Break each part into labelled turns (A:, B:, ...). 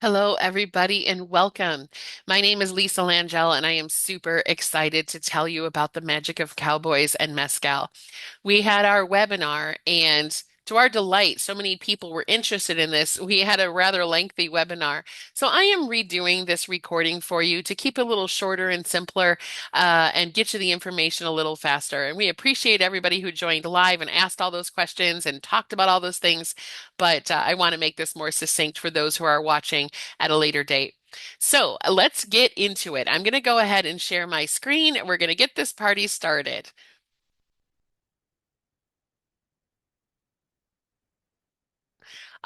A: Hello, everybody, and welcome. My name is Lisa Langell, and I am super excited to tell you about the magic of cowboys and mezcal. We had our webinar, and to our delight, so many people were interested in this. We had a rather lengthy webinar. So I am redoing this recording for you to keep it a little shorter and simpler, and get you the information a little faster. And we appreciate everybody who joined live and asked all those questions and talked about all those things. But I want to make this more succinct for those who are watching at a later date. So let's get into it. I'm going to go ahead and share my screen. We're going to get this party started.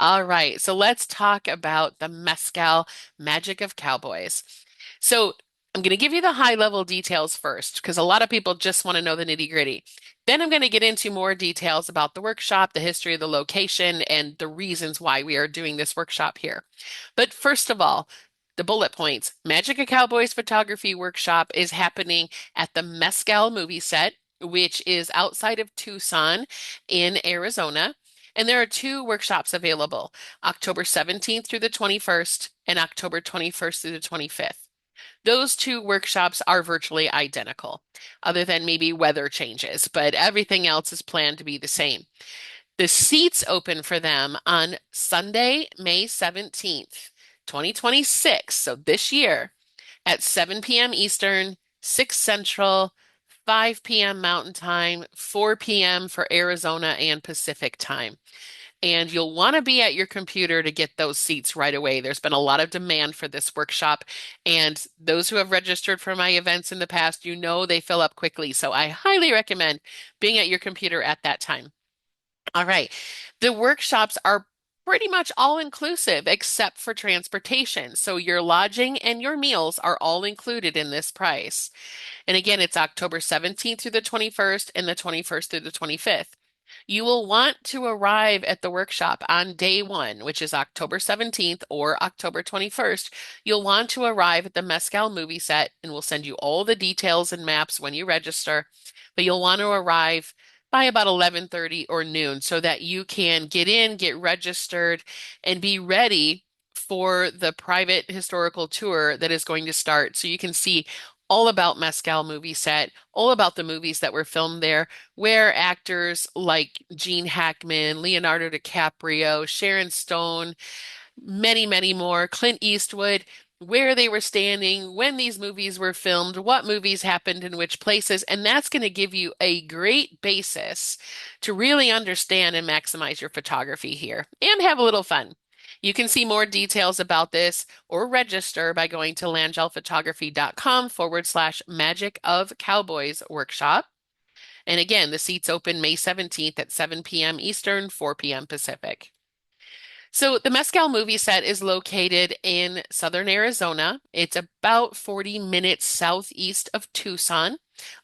A: All right, so let's talk about the Mescal magic of cowboys. So I'm going to give you the high level details first because a lot of people just want to know the nitty gritty. Then I'm going to get into more details about the workshop, the history of the location, and the reasons why we are doing this workshop here. But first of all, the bullet points. Magic of Cowboys photography workshop is happening at the Mescal Movie Set, which is outside of Tucson in Arizona. And there are two workshops available, October 17th through the 21st and October 21st through the 25th. Those two workshops are virtually identical, other than maybe weather changes, but everything else is planned to be the same. The seats open for them on Sunday, May 17th, 2026, so this year, at 7 p.m. Eastern, 6 Central, 5 p.m. Mountain Time, 4 p.m. for Arizona and Pacific Time. And you'll want to be at your computer to get those seats right away. There's been a lot of demand for this workshop, and those who have registered for my events in the past, you know they fill up quickly. So I highly recommend being at your computer at that time. All right. The workshops are pretty much all inclusive except for transportation. So your lodging and your meals are all included in this price. And again, it's October 17th through the 21st and the 21st through the 25th. You will want to arrive at the workshop on day one, which is October 17th or October 21st. You'll want to arrive at the Mescal Movie Set, and we'll send you all the details and maps when you register. But you'll want to arrive by about 11:30 or noon so that you can get in, get registered, and be ready for the private historical tour that is going to start. So you can see all about Mescal Movie Set, all about the movies that were filmed there, where actors like Gene Hackman, Leonardo DiCaprio, Sharon Stone, many, many more, Clint Eastwood, where they were standing, when these movies were filmed, what movies happened in which places, and that's going to give you a great basis to really understand and maximize your photography here and have a little fun. You can see more details about this or register by going to langelphotography.com/magic of cowboys workshop. And again, the seats open May 17th at 7 p.m. Eastern, 4 p.m. Pacific. So the Mescal Movie Set is located in southern Arizona. It's about 40 minutes southeast of Tucson.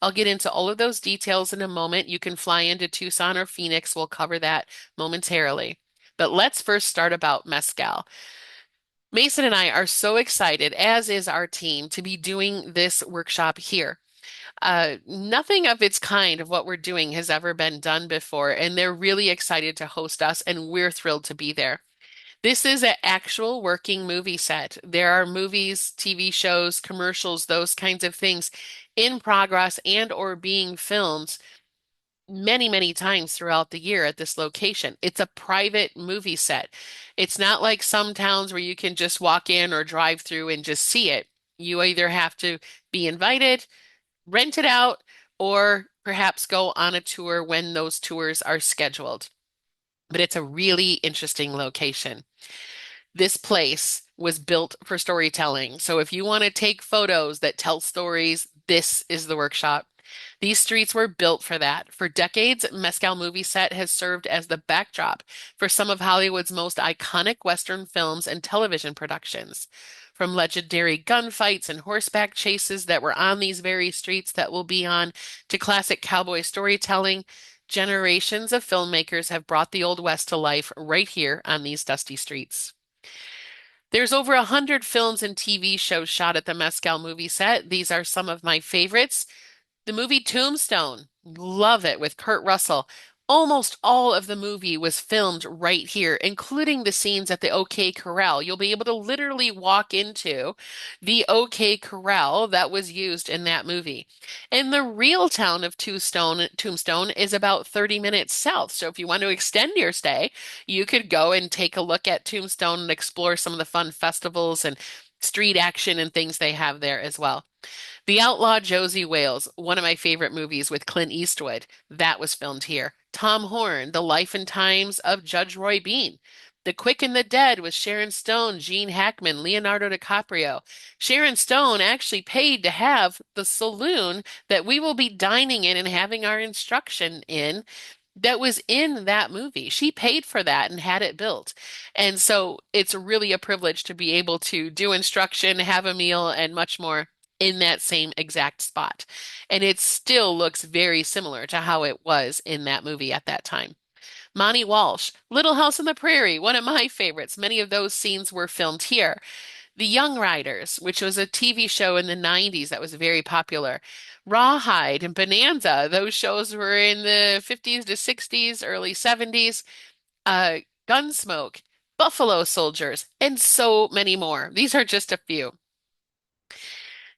A: I'll get into all of those details in a moment. You can fly into Tucson or Phoenix. We'll cover that momentarily. But let's first start about Mescal. Mason and I are so excited, as is our team, to be doing this workshop here. Nothing of its kind of what we're doing has ever been done before, and they're really excited to host us, and we're thrilled to be there. This is an actual working movie set. There are movies, TV shows, commercials, those kinds of things in progress and or being filmed many, many times throughout the year at this location. It's a private movie set. It's not like some towns where you can just walk in or drive through and just see it. You either have to be invited, rent it out, or perhaps go on a tour when those tours are scheduled. But it's a really interesting location. This place was built for storytelling. So if you want to take photos that tell stories, this is the workshop. These streets were built for that. For decades, Mescal Movie Set has served as the backdrop for some of Hollywood's most iconic Western films and television productions. From legendary gunfights and horseback chases that were on these very streets that will be on, to classic cowboy storytelling, generations of filmmakers have brought the Old West to life right here on these dusty streets. There's over 100 films and TV shows shot at the Mescal Movie Set. These are some of my favorites. The movie Tombstone, love it with Kurt Russell. Almost all of the movie was filmed right here, including the scenes at the OK Corral. You'll be able to literally walk into the OK Corral that was used in that movie. And the real town of Tombstone is about 30 minutes south. So if you want to extend your stay, you could go and take a look at Tombstone and explore some of the fun festivals and street action and things they have there as well. The Outlaw Josie Wales, one of my favorite movies with Clint Eastwood, that was filmed here. Tom Horn, The Life and Times of Judge Roy Bean. The Quick and the Dead with Sharon Stone, Gene Hackman, Leonardo DiCaprio. Sharon Stone actually paid to have the saloon that we will be dining in and having our instruction in that was in that movie. She paid for that and had it built. And so it's really a privilege to be able to do instruction, have a meal, and much more in that same exact spot. And it still looks very similar to how it was in that movie at that time. Monty Walsh, Little House on the Prairie, one of my favorites. Many of those scenes were filmed here. The Young Riders, which was a TV show in the 90s that was very popular. Rawhide and Bonanza, those shows were in the 50s to 60s, early 70s. Uh, Gunsmoke, Buffalo Soldiers, and so many more. These are just a few.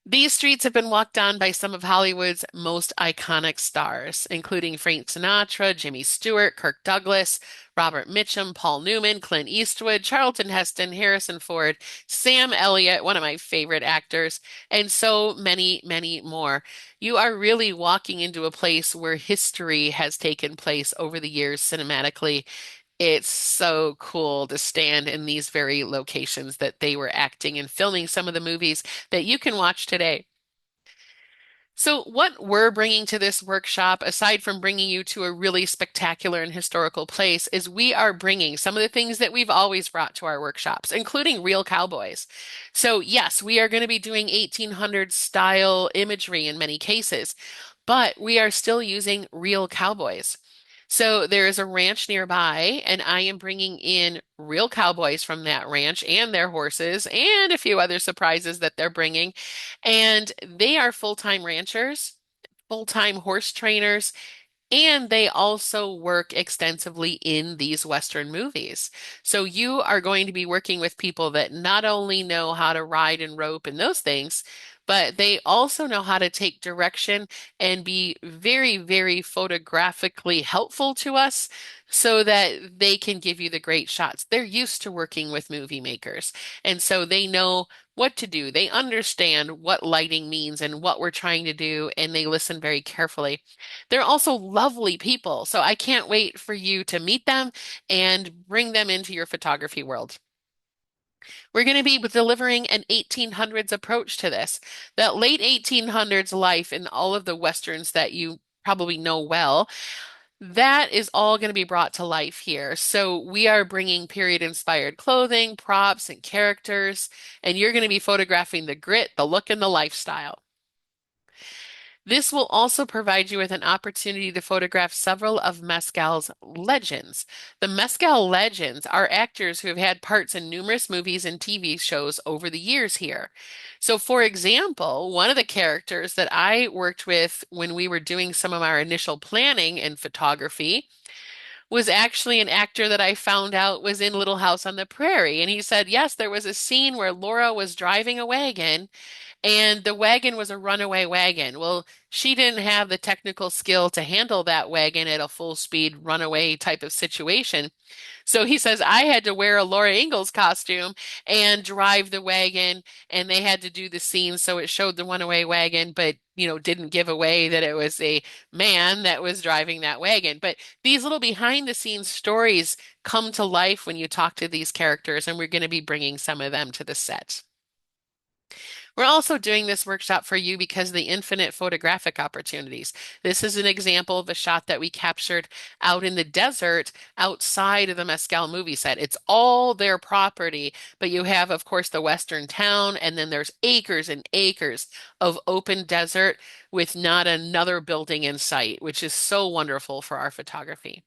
A: These streets have been walked on by some of Hollywood's most iconic stars, including Frank Sinatra, Jimmy Stewart, Kirk Douglas, Robert Mitchum, Paul Newman, Clint Eastwood, Charlton Heston, Harrison Ford, Sam Elliott, one of my favorite actors, and so many, many more. You are really walking into a place where history has taken place over the years cinematically. It's so cool to stand in these very locations that they were acting and filming some of the movies that you can watch today. So, what we're bringing to this workshop, aside from bringing you to a really spectacular and historical place, is we are bringing some of the things that we've always brought to our workshops, including real cowboys. So, yes, we are going to be doing 1800 style imagery in many cases, but we are still using real cowboys. So there is a ranch nearby, and I am bringing in real cowboys from that ranch and their horses and a few other surprises that they're bringing. And they are full-time ranchers, full-time horse trainers, and they also work extensively in these Western movies. So you are going to be working with people that not only know how to ride and rope and those things, but they also know how to take direction and be very, very photographically helpful to us so that they can give you the great shots. They're used to working with movie makers, and so they know what to do. They understand what lighting means and what we're trying to do, and they listen very carefully. They're also lovely people, so I can't wait for you to meet them and bring them into your photography world. We're going to be delivering an 1800s approach to this. That late 1800s life in all of the Westerns that you probably know well, that is all going to be brought to life here. So we are bringing period inspired clothing, props, and characters, and you're going to be photographing the grit, the look, and the lifestyle. This will also provide you with an opportunity to photograph several of Mescal's legends. The Mescal legends are actors who have had parts in numerous movies and TV shows over the years here. So, for example, one of the characters that I worked with when we were doing some of our initial planning and photography was actually an actor that I found out was in Little House on the Prairie. And he said, yes, there was a scene where Laura was driving a wagon and the wagon was a runaway wagon. Well, she didn't have the technical skill to handle that wagon at a full speed runaway type of situation. So he says, I had to wear a Laura Ingalls costume and drive the wagon, and they had to do the scene so it showed the runaway wagon, but didn't give away that it was a man that was driving that wagon. But these little behind the scenes stories come to life when you talk to these characters, and we're going to be bringing some of them to the set. We're also doing this workshop for you because of the infinite photographic opportunities. This is an example of a shot that we captured out in the desert outside of the Mescal movie set. It's all their property, but you have, of course, the western town, and then there's acres and acres of open desert with not another building in sight, which is so wonderful for our photography.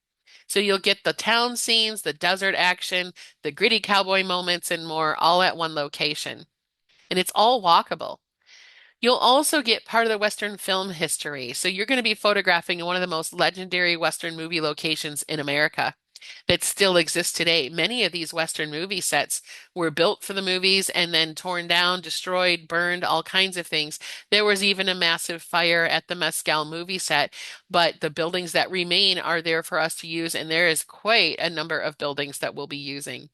A: So you'll get the town scenes, the desert action, the gritty cowboy moments, and more all at one location, and it's all walkable. You'll also get part of the Western film history. So you're going to be photographing one of the most legendary Western movie locations in America that still exists today. Many of these Western movie sets were built for the movies and then torn down, destroyed, burned, all kinds of things. There was even a massive fire at the Mescal movie set, but the buildings that remain are there for us to use, and there is quite a number of buildings that we'll be using.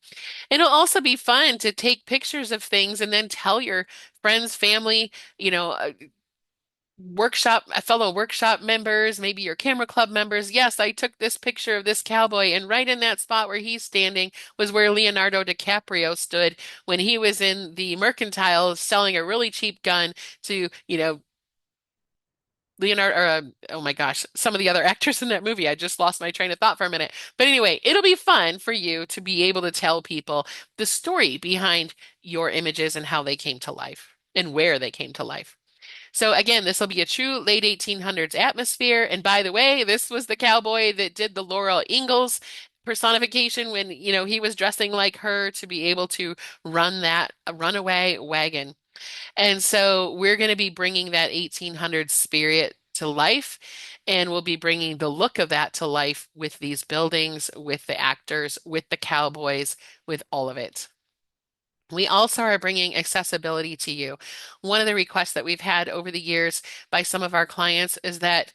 A: It'll also be fun to take pictures of things and then tell your friends, family, you know, fellow workshop members, maybe your camera club members. Yes, I took this picture of this cowboy, and right in that spot where he's standing was where Leonardo DiCaprio stood when he was in the Mercantile selling a really cheap gun to, Leonardo, or oh my gosh, some of the other actors in that movie. I just lost my train of thought for a minute. But anyway, it'll be fun for you to be able to tell people the story behind your images and how they came to life and where they came to life. So again, this will be a true late 1800s atmosphere. And by the way, this was the cowboy that did the Laurel Ingalls personification when, he was dressing like her to be able to run that runaway wagon. And so we're going to be bringing that 1800s spirit to life, and we'll be bringing the look of that to life with these buildings, with the actors, with the cowboys, with all of it. We also are bringing accessibility to you. One of the requests that we've had over the years by some of our clients is that,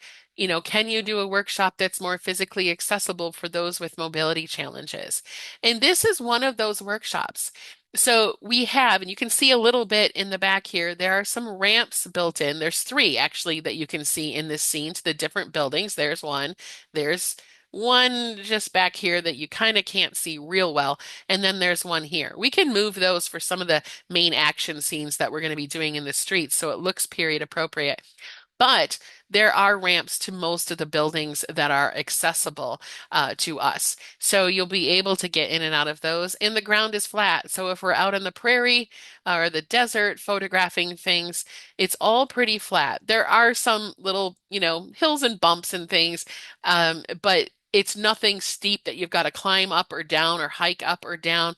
A: can you do a workshop that's more physically accessible for those with mobility challenges? And this is one of those workshops. So we have, and you can see a little bit in the back here, there are some ramps built in. There's three actually that you can see in this scene to the different buildings. There's one. There's one just back here that you kind of can't see real well. And then there's one here. We can move those for some of the main action scenes that we're going to be doing in the streets, so it looks period appropriate. But there are ramps to most of the buildings that are accessible to us. So you'll be able to get in and out of those. And the ground is flat. So if we're out in the prairie or the desert photographing things, it's all pretty flat. There are some little, hills and bumps and things, but it's nothing steep that you've got to climb up or down or hike up or down.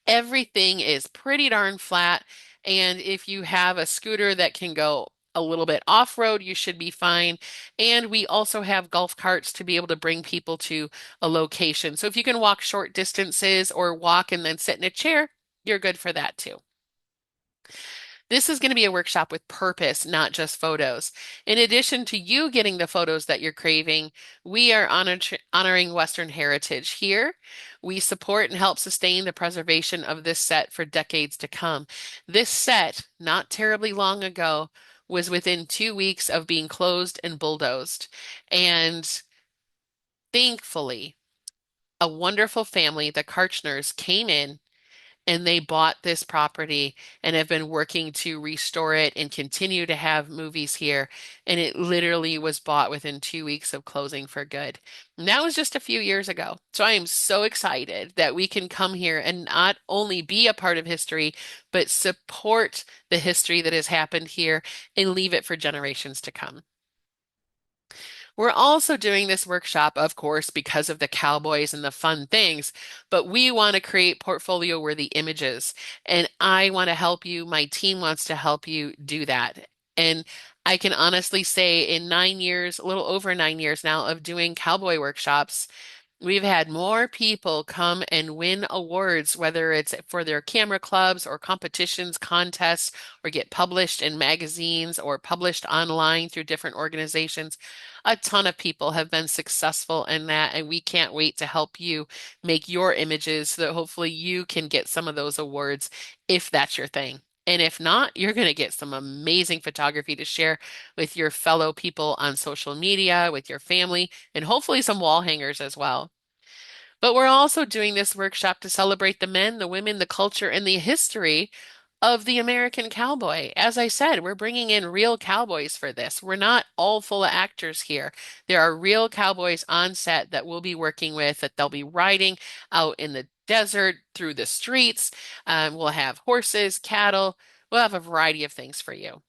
A: Everything is pretty darn flat. And if you have a scooter that can go a little bit off-road, you should be fine. And we also have golf carts to be able to bring people to a location. So if you can walk short distances or walk and then sit in a chair, you're good for that too. This is going to be a workshop with purpose, not just photos. In addition to you getting the photos that you're craving, we are honoring Western heritage here. We support and help sustain the preservation of this set for decades to come. This set, not terribly long ago, was within 2 weeks of being closed and bulldozed. And thankfully, a wonderful family, the Karchners, came in and they bought this property and have been working to restore it and continue to have movies here. And it literally was bought within 2 weeks of closing for good. And that was just a few years ago. So I am so excited that we can come here and not only be a part of history, but support the history that has happened here and leave it for generations to come. We're also doing this workshop, of course, because of the Cowboys and the fun things, but we want to create portfolio worthy images. And I want to help you. My team wants to help you do that. And I can honestly say in 9 years, a little over 9 years now of doing cowboy workshops, we've had more people come and win awards, whether it's for their camera clubs or competitions, contests, or get published in magazines or published online through different organizations. A ton of people have been successful in that, and we can't wait to help you make your images so that hopefully you can get some of those awards if that's your thing. And if not, you're going to get some amazing photography to share with your fellow people on social media, with your family, and hopefully some wall hangers as well. But we're also doing this workshop to celebrate the men, the women, the culture, and the history of the American cowboy. As I said, we're bringing in real cowboys for this. We're not all full of actors here. There are real cowboys on set that we'll be working with, that they'll be riding out in the desert, through the streets. We'll have horses, cattle. We'll have a variety of things for you.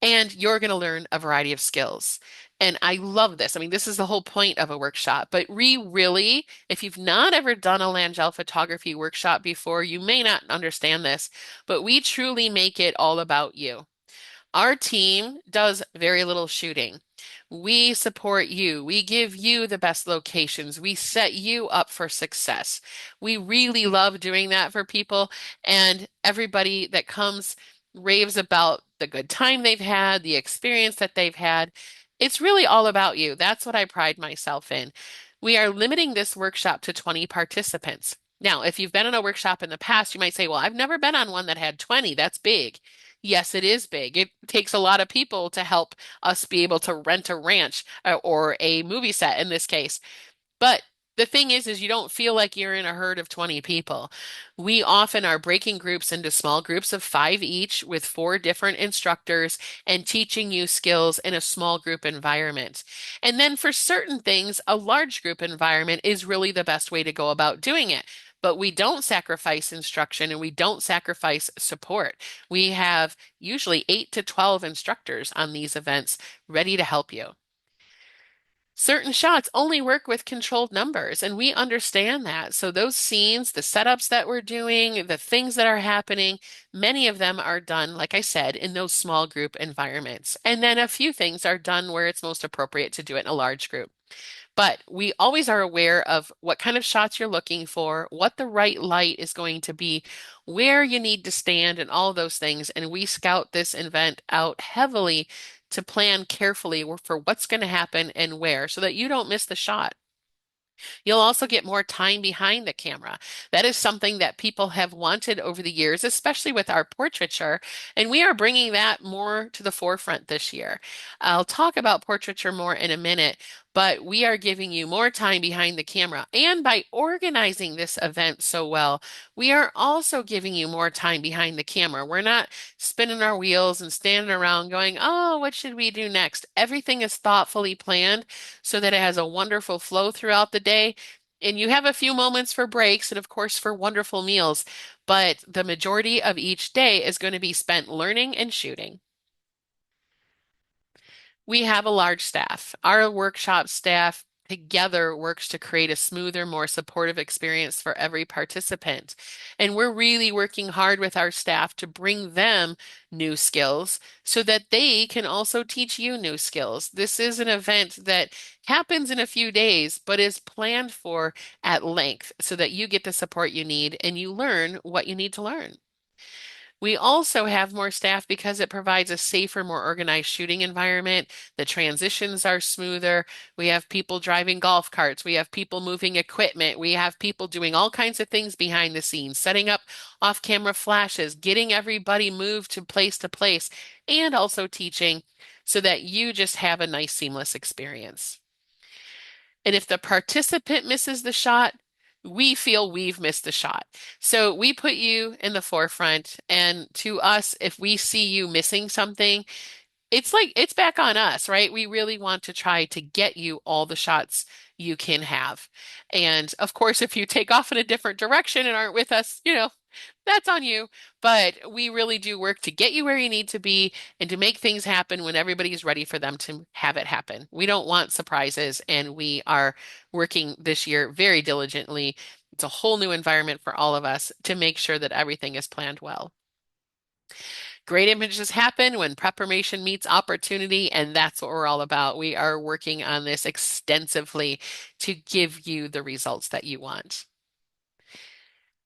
A: And you're going to learn a variety of skills. And I love this. I mean, this is the whole point of a workshop. But really, if you've not ever done a Langell photography workshop before, you may not understand this, but we truly make it all about you. Our team does very little shooting. We support you. We give you the best locations. We set you up for success. We really love doing that for people, and everybody that comes raves about the good time they've had, the experience that they've had. It's really all about you. That's what I pride myself in. We are limiting this workshop to 20 participants. Now, if you've been on a workshop in the past, you might say, well, I've never been on one that had 20. That's big. Yes, it is big. It takes a lot of people to help us be able to rent a ranch or a movie set in this case. But the thing is you don't feel like you're in a herd of 20 people. We often are breaking groups into small groups of five each with four different instructors and teaching you skills in a small group environment. And then for certain things, a large group environment is really the best way to go about doing it. But we don't sacrifice instruction and we don't sacrifice support. We have usually 8 to 12 instructors on these events ready to help you. Certain shots only work with controlled numbers, and we understand that. So, those scenes, the setups that we're doing, the things that are happening, many of them are done, like I said, in those small group environments. And then a few things are done where it's most appropriate to do it in a large group. But we always are aware of what kind of shots you're looking for, what the right light is going to be, where you need to stand, and all those things. And we scout this event out heavily to plan carefully for what's going to happen and where so that you don't miss the shot. You'll also get more time behind the camera. That is something that people have wanted over the years, especially with our portraiture, and we are bringing that more to the forefront this year. I'll talk about portraiture more in a minute, but we are giving you more time behind the camera. And by organizing this event so well, we are also giving you more time behind the camera. We're not spinning our wheels and standing around going, oh, what should we do next? Everything is thoughtfully planned so that it has a wonderful flow throughout the day. And you have a few moments for breaks and, of course, for wonderful meals. But the majority of each day is going to be spent learning and shooting. We have a large staff. Our workshop staff together works to create a smoother, more supportive experience for every participant. And we're really working hard with our staff to bring them new skills so that they can also teach you new skills. This is an event that happens in a few days, but is planned for at length so that you get the support you need and you learn what you need to learn. We also have more staff because it provides a safer, more organized shooting environment. The transitions are smoother. We have people driving golf carts. We have people moving equipment. We have people doing all kinds of things behind the scenes, setting up off-camera flashes, getting everybody moved to place, and also teaching so that you just have a nice, seamless experience. And if the participant misses the shot, we feel we've missed the shot. So we put you in the forefront. And to us, if we see you missing something, it's like it's back on us, right? We really want to try to get you all the shots you can have. And of course, if you take off in a different direction and aren't with us, that's on you. But we really do work to get you where you need to be and to make things happen when everybody's ready for them to have it happen. We don't want surprises, and we are working this year very diligently. It's a whole new environment for all of us to make sure that everything is planned well. Great images happen when preparation meets opportunity, and that's what we're all about. We are working on this extensively to give you the results that you want.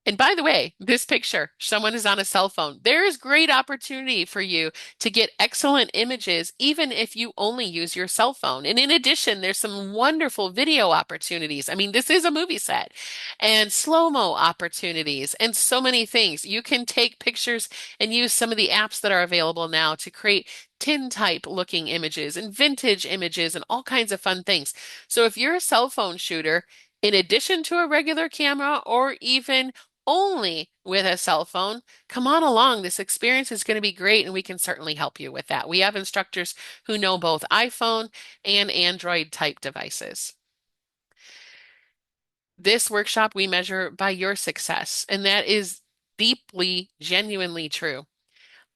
A: And by the way, this picture, someone is on a cell phone. There is great opportunity for you to get excellent images, even if you only use your cell phone. And in addition, there's some wonderful video opportunities. I mean, this is a movie set and slow-mo opportunities and so many things. You can take pictures and use some of the apps that are available now to create tintype looking images and vintage images and all kinds of fun things. So if you're a cell phone shooter, in addition to a regular camera or even only with a cell phone, come on along. This experience is going to be great, and we can certainly help you with that. We have instructors who know both iPhone and Android type devices. This workshop we measure by your success, and that is deeply, genuinely true.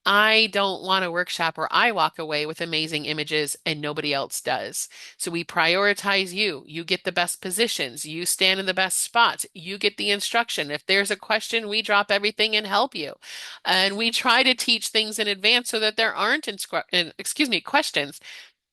A: I don't want a workshop where I walk away with amazing images and nobody else does. So we prioritize you. You get the best positions. You stand in the best spots. You get the instruction. If there's a question, we drop everything and help you. And we try to teach things in advance so that there aren't, questions.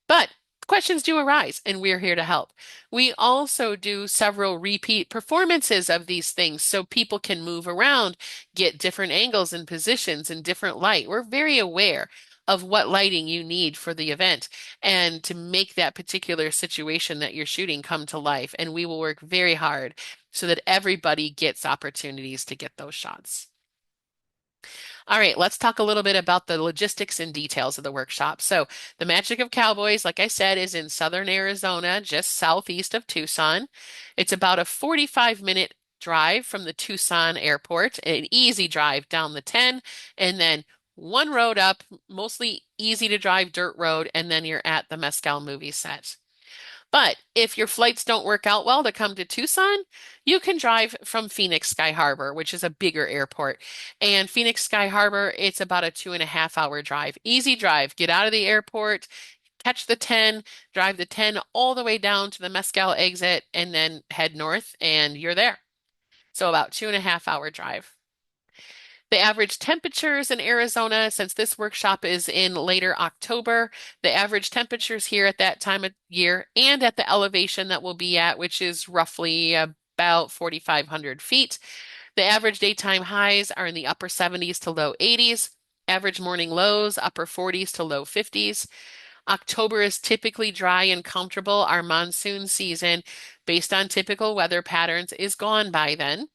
A: But questions do arise, and we're here to help. We also do several repeat performances of these things so people can move around, get different angles and positions in different light. We're very aware of what lighting you need for the event and to make that particular situation that you're shooting come to life. And we will work very hard so that everybody gets opportunities to get those shots. All right, let's talk a little bit about the logistics and details of the workshop. So, the Magic of Cowboys, like I said, is in southern Arizona, just southeast of Tucson. It's about a 45-minute drive from the Tucson airport, an easy drive down the 10, and then one road up, mostly easy to drive dirt road, and then you're at the Mescal Movie Set. But if your flights don't work out well to come to Tucson, you can drive from Phoenix Sky Harbor, which is a bigger airport. And Phoenix Sky Harbor, it's about a 2.5 hour drive. Easy drive. Get out of the airport, catch the 10, drive the 10 all the way down to the Mescal exit, and then head north, and you're there. So about 2.5 hour drive. The average temperatures in Arizona, since this workshop is in later October, the average temperatures here at that time of year and at the elevation that we'll be at, which is roughly about 4,500 feet, the average daytime highs are in the upper 70s to low 80s. Average morning lows, upper 40s to low 50s. October is typically dry and comfortable. Our monsoon season, based on typical weather patterns, is gone by then.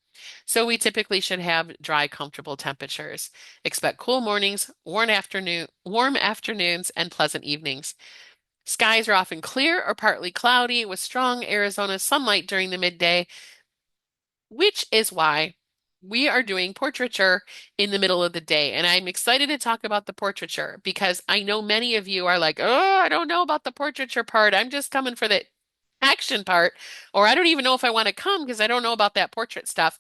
A: So we typically should have dry, comfortable temperatures. Expect cool mornings, warm afternoons, and pleasant evenings. Skies are often clear or partly cloudy with strong Arizona sunlight during the midday, which is why we are doing portraiture in the middle of the day. And I'm excited to talk about the portraiture because I know many of you are like, oh, I don't know about the portraiture part. I'm just coming for the action part, or I don't even know if I want to come because I don't know about that portrait stuff.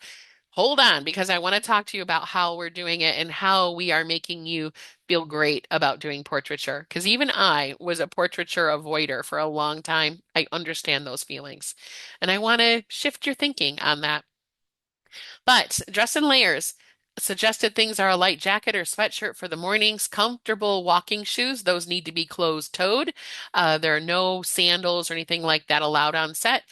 A: Hold on, because I want to talk to you about how we're doing it and how we are making you feel great about doing portraiture. Because even I was a portraiture avoider for a long time. I understand those feelings. And I want to shift your thinking on that. But dress in layers. Suggested things are a light jacket or sweatshirt for the mornings, comfortable walking shoes. Those need to be closed-toed. There are no sandals or anything like that allowed on set.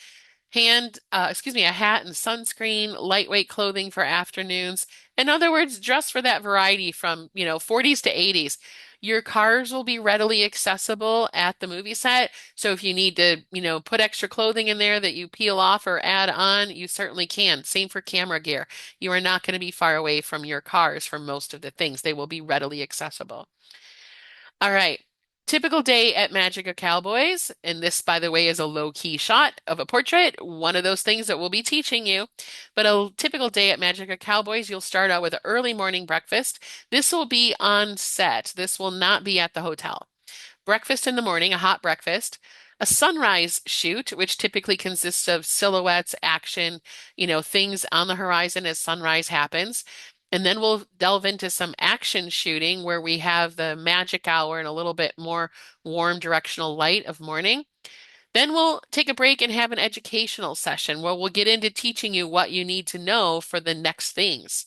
A: A hat and sunscreen, lightweight clothing for afternoons. In other words, dress for that variety from, 40s to 80s. Your cars will be readily accessible at the movie set. So if you need to, put extra clothing in there that you peel off or add on, you certainly can. Same for camera gear. You are not going to be far away from your cars for most of the things. They will be readily accessible. All right. Typical day at Magic of Cowboys. And this, by the way, is a low-key shot of a portrait, one of those things that we'll be teaching you. But a typical day at Magic of Cowboys, you'll start out with an early morning breakfast. This will be on set. This will not be at the hotel. Breakfast in the morning, a hot breakfast. A sunrise shoot, which typically consists of silhouettes, action, things on the horizon as sunrise happens. And then we'll delve into some action shooting where we have the magic hour and a little bit more warm directional light of morning. Then we'll take a break and have an educational session where we'll get into teaching you what you need to know for the next things.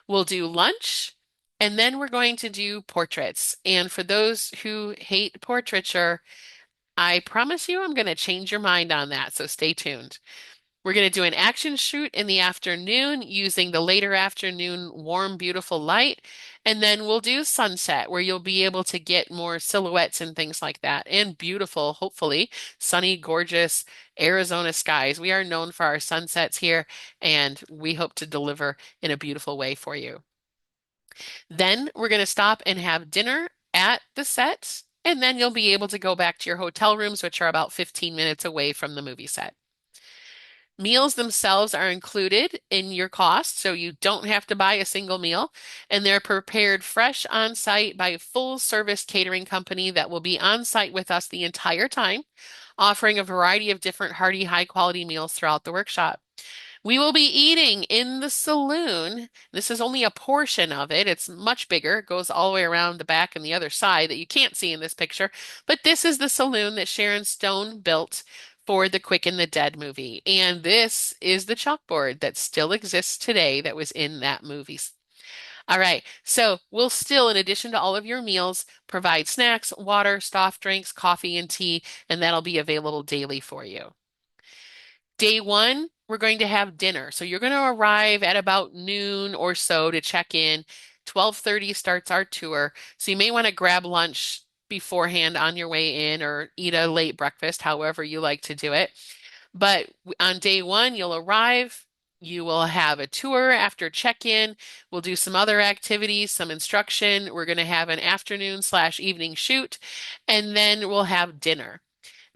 A: We'll do lunch and then we're going to do portraits. And for those who hate portraiture, I promise you I'm going to change your mind on that, so stay tuned. We're going to do an action shoot in the afternoon using the later afternoon warm, beautiful light. And then we'll do sunset where you'll be able to get more silhouettes and things like that. And beautiful, hopefully, sunny, gorgeous Arizona skies. We are known for our sunsets here, and we hope to deliver in a beautiful way for you. Then we're going to stop and have dinner at the set. And then you'll be able to go back to your hotel rooms, which are about 15 minutes away from the movie set. Meals themselves are included in your cost, so you don't have to buy a single meal, and they're prepared fresh on site by a full service catering company that will be on site with us the entire time, offering a variety of different hearty, high quality meals throughout the workshop. We will be eating in the saloon. This is only a portion of it. It's much bigger. It goes all the way around the back and the other side that you can't see in this picture. But this is the saloon that Sharon Stone built for the Quick and the Dead movie. And this is the chalkboard that still exists today that was in that movie. All right. So we'll still, in addition to all of your meals, provide snacks, water, soft drinks, coffee, and tea, and that'll be available daily for you. Day one, we're going to have dinner. So you're going to arrive at about noon or so to check in. 12:30 starts our tour. So you may want to grab lunch beforehand on your way in or eat a late breakfast, however you like to do it. But on day one, you'll arrive. You will have a tour after check-in. We'll do some other activities, some instruction. We're going to have an afternoon/evening shoot, and then we'll have dinner,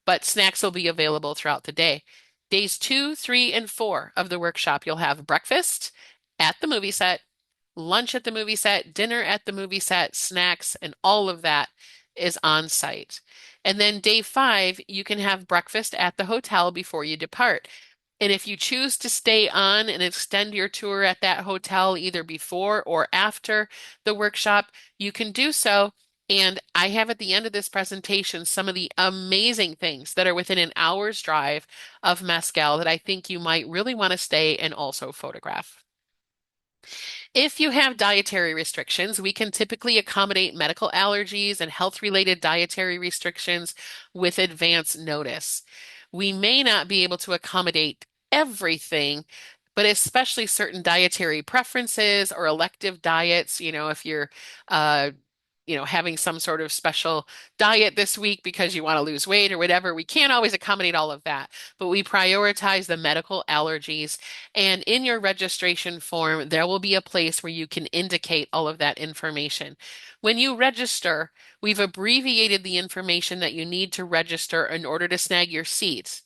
A: but snacks will be available throughout the day. Days two, three, and four of the workshop, you'll have breakfast at the movie set, lunch at the movie set, dinner at the movie set, snacks, and all of that is on site. And then day five, you can have breakfast at the hotel before you depart. And if you choose to stay on and extend your tour at that hotel either before or after the workshop, you can do so. And I have at the end of this presentation some of the amazing things that are within an hour's drive of Mescal that I think you might really want to stay and also photograph. If you have dietary restrictions, we can typically accommodate medical allergies and health-related dietary restrictions with advance notice. We may not be able to accommodate everything, but especially certain dietary preferences or elective diets, if you're uh, having some sort of special diet this week because you want to lose weight or whatever. We can't always accommodate all of that, but we prioritize the medical allergies. And in your registration form, there will be a place where you can indicate all of that information. When you register, we've abbreviated the information that you need to register in order to snag your seat.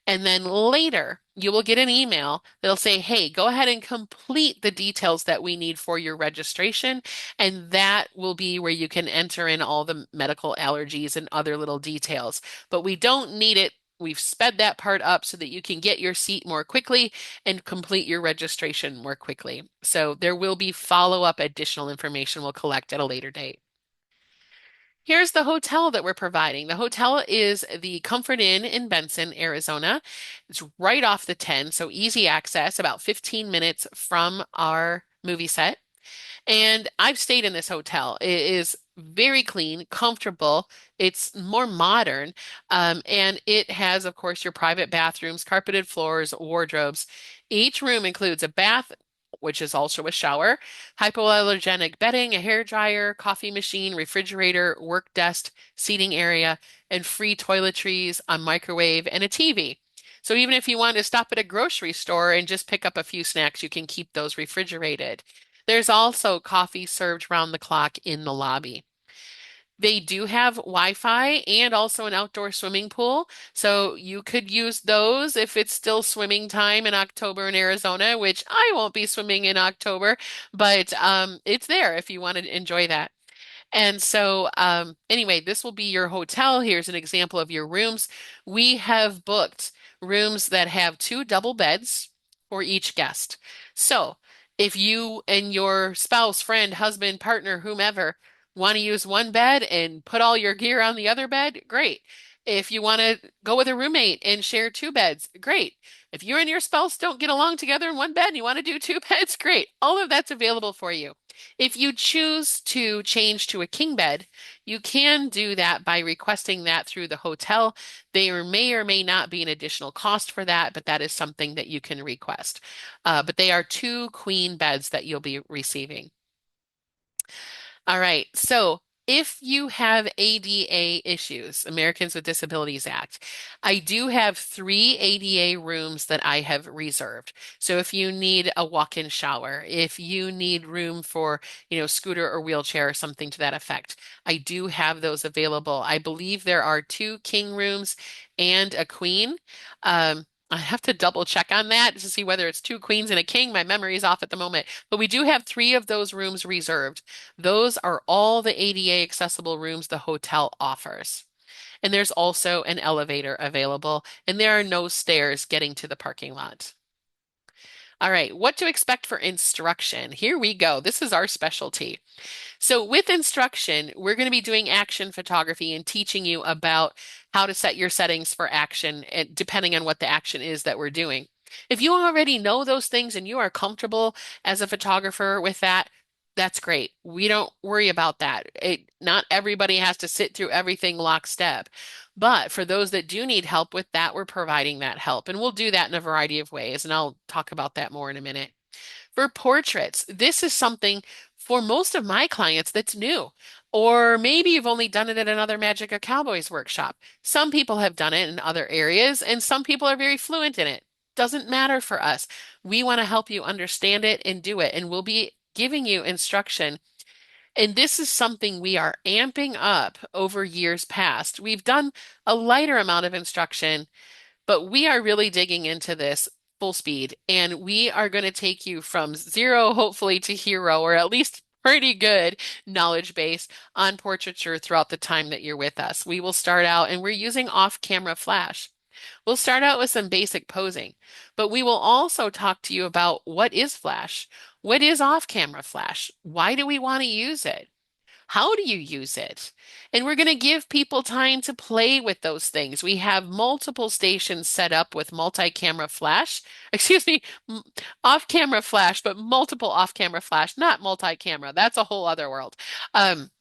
A: And then later, you will get an email that'll say, hey, go ahead and complete the details that we need for your registration. And that will be where you can enter in all the medical allergies and other little details. But we don't need it. We've sped that part up so that you can get your seat more quickly and complete your registration more quickly. So there will be follow-up additional information we'll collect at a later date. Here's the hotel that we're providing. The hotel is the Comfort Inn in Benson, Arizona. It's right off the 10, so easy access, about 15 minutes from our movie set. And I've stayed in this hotel. It is very clean, comfortable. It's more modern. And it has, of course, your private bathrooms, carpeted floors, wardrobes. Each room includes a bath, which is also a shower, hypoallergenic bedding, a hair dryer, coffee machine, refrigerator, work desk, seating area, and free toiletries, a microwave, and a TV. So even if you want to stop at a grocery store and just pick up a few snacks, you can keep those refrigerated. There's also coffee served round the clock in the lobby. They do have Wi-Fi and also an outdoor swimming pool, so you could use those if it's still swimming time in October in Arizona, which I won't be swimming in October, but it's there if you want to enjoy that. And so, anyway, this will be your hotel. Here's an example of your rooms. We have booked rooms that have two double beds for each guest. So, if you and your spouse, friend, husband, partner, whomever want to use one bed and put all your gear on the other bed, great. If you want to go with a roommate and share two beds, great. If you and your spouse don't get along together in one bed and you want to do two beds, great. All of that's available for you. If you choose to change to a king bed, you can do that by requesting that through the hotel. There may or may not be an additional cost for that, but that is something that you can request. But they are two queen beds that you'll be receiving. All right. So if you have ADA issues, Americans with Disabilities Act, I do have three ADA rooms that I have reserved. So if you need a walk-in shower, if you need room for, scooter or wheelchair or something to that effect, I do have those available. I believe there are two king rooms and a queen. I have to double check on that to see whether it's two queens and a king. My memory is off at the moment, but we do have three of those rooms reserved. Those are all the ADA accessible rooms the hotel offers. And there's also an elevator available, and there are no stairs getting to the parking lot. All right, what to expect for instruction. Here we go. This is our specialty. So, with instruction, we're going to be doing action photography and teaching you about how to set your settings for action, and depending on what the action is that we're doing. If you already know those things and you are comfortable as a photographer with that, that's great. We don't worry about that. Not everybody has to sit through everything lockstep. But for those that do need help with that, we're providing that help. And we'll do that in a variety of ways. And I'll talk about that more in a minute. For portraits, this is something for most of my clients that's new. Or maybe you've only done it at another Magic of Cowboys workshop. Some people have done it in other areas, and some people are very fluent in it. Doesn't matter for us. We want to help you understand it and do it, and we'll be giving you instruction. And this is something we are amping up over years past. We've done a lighter amount of instruction, but we are really digging into this full speed, and we are going to take you from zero, hopefully, to hero, or at least pretty good knowledge base on portraiture throughout the time that you're with us. We will start out, and we're using off-camera flash. We'll start out with some basic posing, but we will also talk to you about what is flash, what is off-camera flash, why do we want to use it? How do you use it? And we're going to give people time to play with those things. We have multiple stations set up with multi-camera flash, excuse me, off-camera flash, but multiple off-camera flash, not multi-camera. That's a whole other world. Um,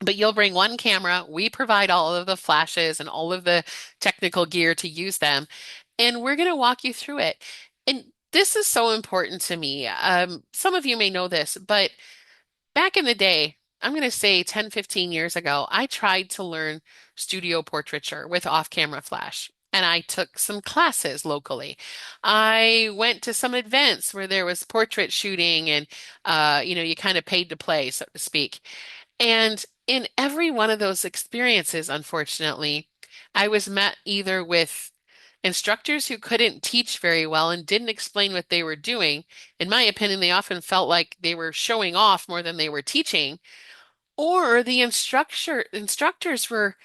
A: but you'll bring one camera. We provide all of the flashes and all of the technical gear to use them. And we're going to walk you through it. And this is so important to me. Some of you may know this, but back in the day, I'm going to say 10, 15 years ago, I tried to learn studio portraiture with off-camera flash. And I took some classes locally. I went to some events where there was portrait shooting and, you kind of paid to play, so to speak. And in every one of those experiences, unfortunately, I was met either with instructors who couldn't teach very well and didn't explain what they were doing. In my opinion, they often felt like they were showing off more than they were teaching, or the instructors were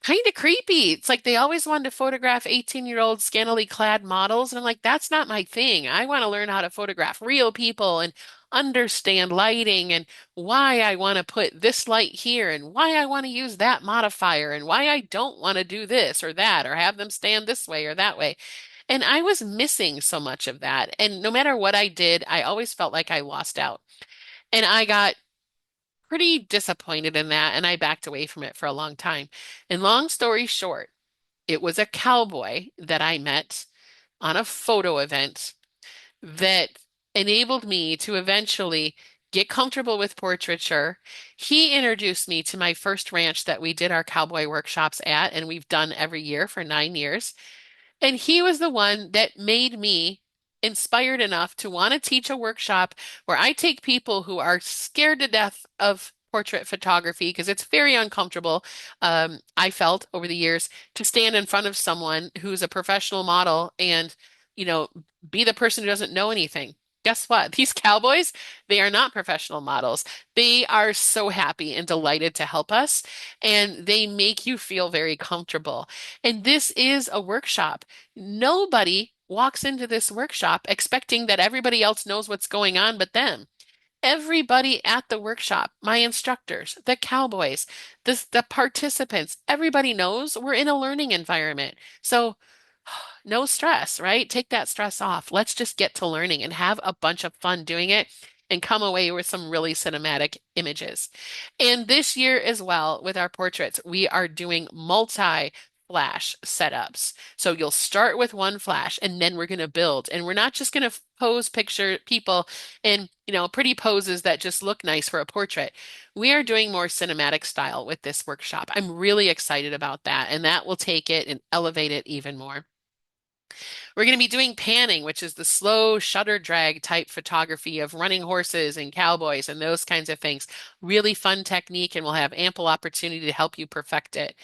A: kind of creepy. It's like they always wanted to photograph 18-year-old scantily clad models. And I'm like, that's not my thing. I want to learn how to photograph real people and understand lighting and why I want to put this light here and why I want to use that modifier and why I don't want to do this or that or have them stand this way or that way. And I was missing so much of that. And no matter what I did, I always felt like I lost out. And I got pretty disappointed in that, and I backed away from it for a long time. And long story short, it was a cowboy that I met on a photo event that enabled me to eventually get comfortable with portraiture. He introduced me to my first ranch that we did our cowboy workshops at, and we've done every year for 9 years. And he was the one that made me inspired enough to want to teach a workshop where I take people who are scared to death of portrait photography because it's very uncomfortable. I felt over the years to stand in front of someone who's a professional model and, you know, be the person who doesn't know anything. Guess what? These cowboys, they are not professional models. They are so happy and delighted to help us, and they make you feel very comfortable. And this is a workshop. Nobody walks into this workshop expecting that everybody else knows what's going on but them. Everybody at the workshop, my instructors, the cowboys, the participants, everybody knows we're in a learning environment. So no stress, right? Take that stress off. Let's just get to learning and have a bunch of fun doing it and come away with some really cinematic images. And this year as well, with our portraits, we are doing multi-flash setups. So you'll start with one flash and then we're going to build. And we're not just going to pose picture people in, pretty poses that just look nice for a portrait. We are doing more cinematic style with this workshop. I'm really excited about that, and that will take it and elevate it even more. We're going to be doing panning, which is the slow shutter drag type photography of running horses and cowboys and those kinds of things. Really fun technique, and we'll have ample opportunity to help you perfect it.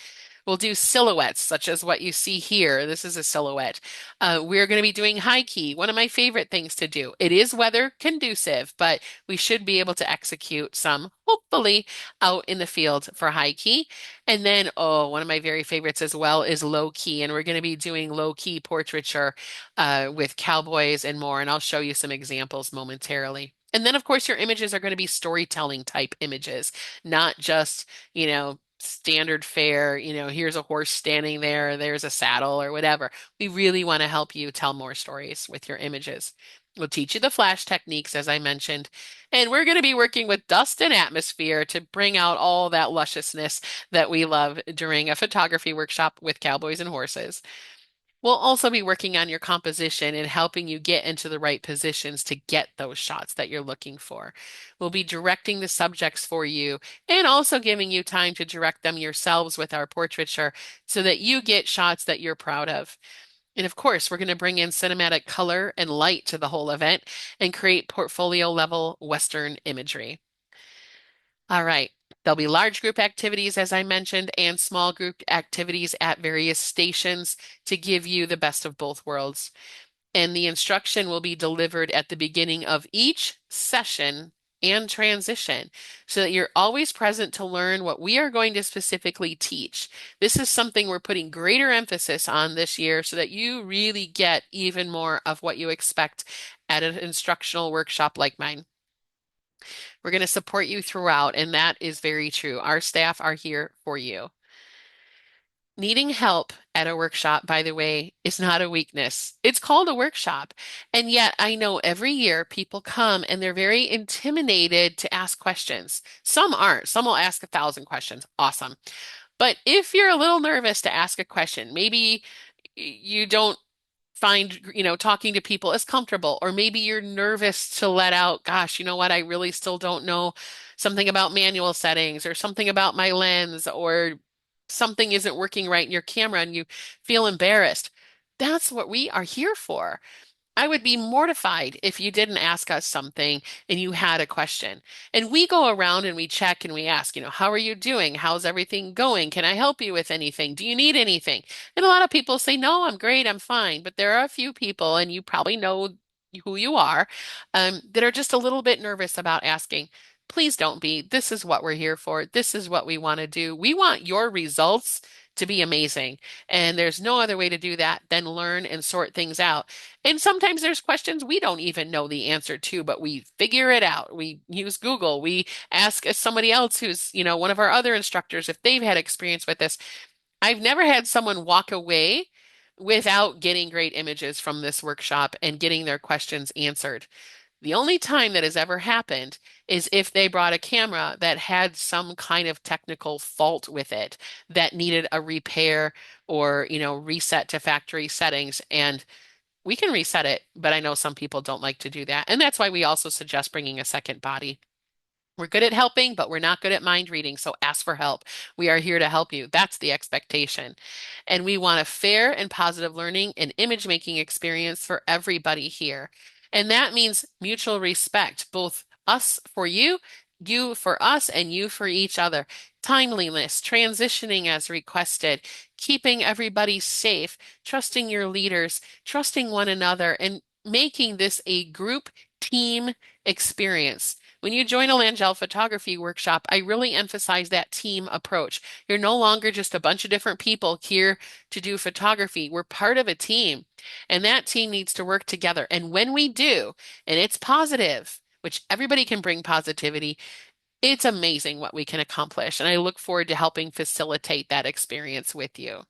A: We'll do silhouettes, such as what you see here. This is a silhouette. We're going to be doing high key, one of my favorite things to do. It is weather conducive, but we should be able to execute some, hopefully, out in the field for high key. And then, oh, one of my very favorites as well is low key. And we're going to be doing low key portraiture with cowboys and more. And I'll show you some examples momentarily. And then, of course, your images are going to be storytelling type images, not just, standard fare, here's a horse standing there, there's a saddle or whatever. We really want to help you tell more stories with your images. We'll teach you the flash techniques, as I mentioned, and we're going to be working with dust and atmosphere to bring out all that lusciousness that we love during a photography workshop with cowboys and horses. We'll also be working on your composition and helping you get into the right positions to get those shots that you're looking for. We'll be directing the subjects for you and also giving you time to direct them yourselves with our portraiture so that you get shots that you're proud of. And of course, we're going to bring in cinematic color and light to the whole event and create portfolio level Western imagery. All right. There'll be large group activities, as I mentioned, and small group activities at various stations to give you the best of both worlds. And the instruction will be delivered at the beginning of each session and transition so that you're always present to learn what we are going to specifically teach. This is something we're putting greater emphasis on this year so that you really get even more of what you expect at an instructional workshop like mine. We're going to support you throughout, and that is very true. Our staff are here for you. Needing help at a workshop, by the way, is not a weakness. It's called a workshop. And yet, I know every year people come and they're very intimidated to ask questions. Some aren't. Some will ask 1,000 questions. Awesome. But if you're a little nervous to ask a question, maybe you don't find, talking to people as comfortable, or maybe you're nervous to let out, gosh, you know what, I really still don't know something about manual settings or something about my lens, or something isn't working right in your camera and you feel embarrassed. That's what we are here for. I would be mortified if you didn't ask us something and you had a question. And we go around and we check and we ask, how are you doing? How's everything going? Can I help you with anything? Do you need anything? And a lot of people say, no, I'm great, I'm fine. But there are a few people, and you probably know who you are, that are just a little bit nervous about asking. Please don't be. This is what we're here for. This is what we want to do. We want your results to be amazing. And there's no other way to do that than learn and sort things out. And sometimes there's questions we don't even know the answer to, but we figure it out. We use Google. We ask somebody else who's, one of our other instructors if they've had experience with this. I've never had someone walk away without getting great images from this workshop and getting their questions answered. The only time that has ever happened is if they brought a camera that had some kind of technical fault with it that needed a repair or, reset to factory settings. And we can reset it, but I know some people don't like to do that. And that's why we also suggest bringing a second body. We're good at helping, but we're not good at mind reading, so ask for help. We are here to help you. That's the expectation. And we want a fair and positive learning and image making experience for everybody here. And that means mutual respect, both us for you, you for us, and you for each other. Timeliness, transitioning as requested, keeping everybody safe, trusting your leaders, trusting one another, and making this a group team experience. When you join a Langell photography workshop, I really emphasize that team approach. You're no longer just a bunch of different people here to do photography. We're part of a team, and that team needs to work together. And when we do, and it's positive, which everybody can bring positivity, it's amazing what we can accomplish. And I look forward to helping facilitate that experience with you.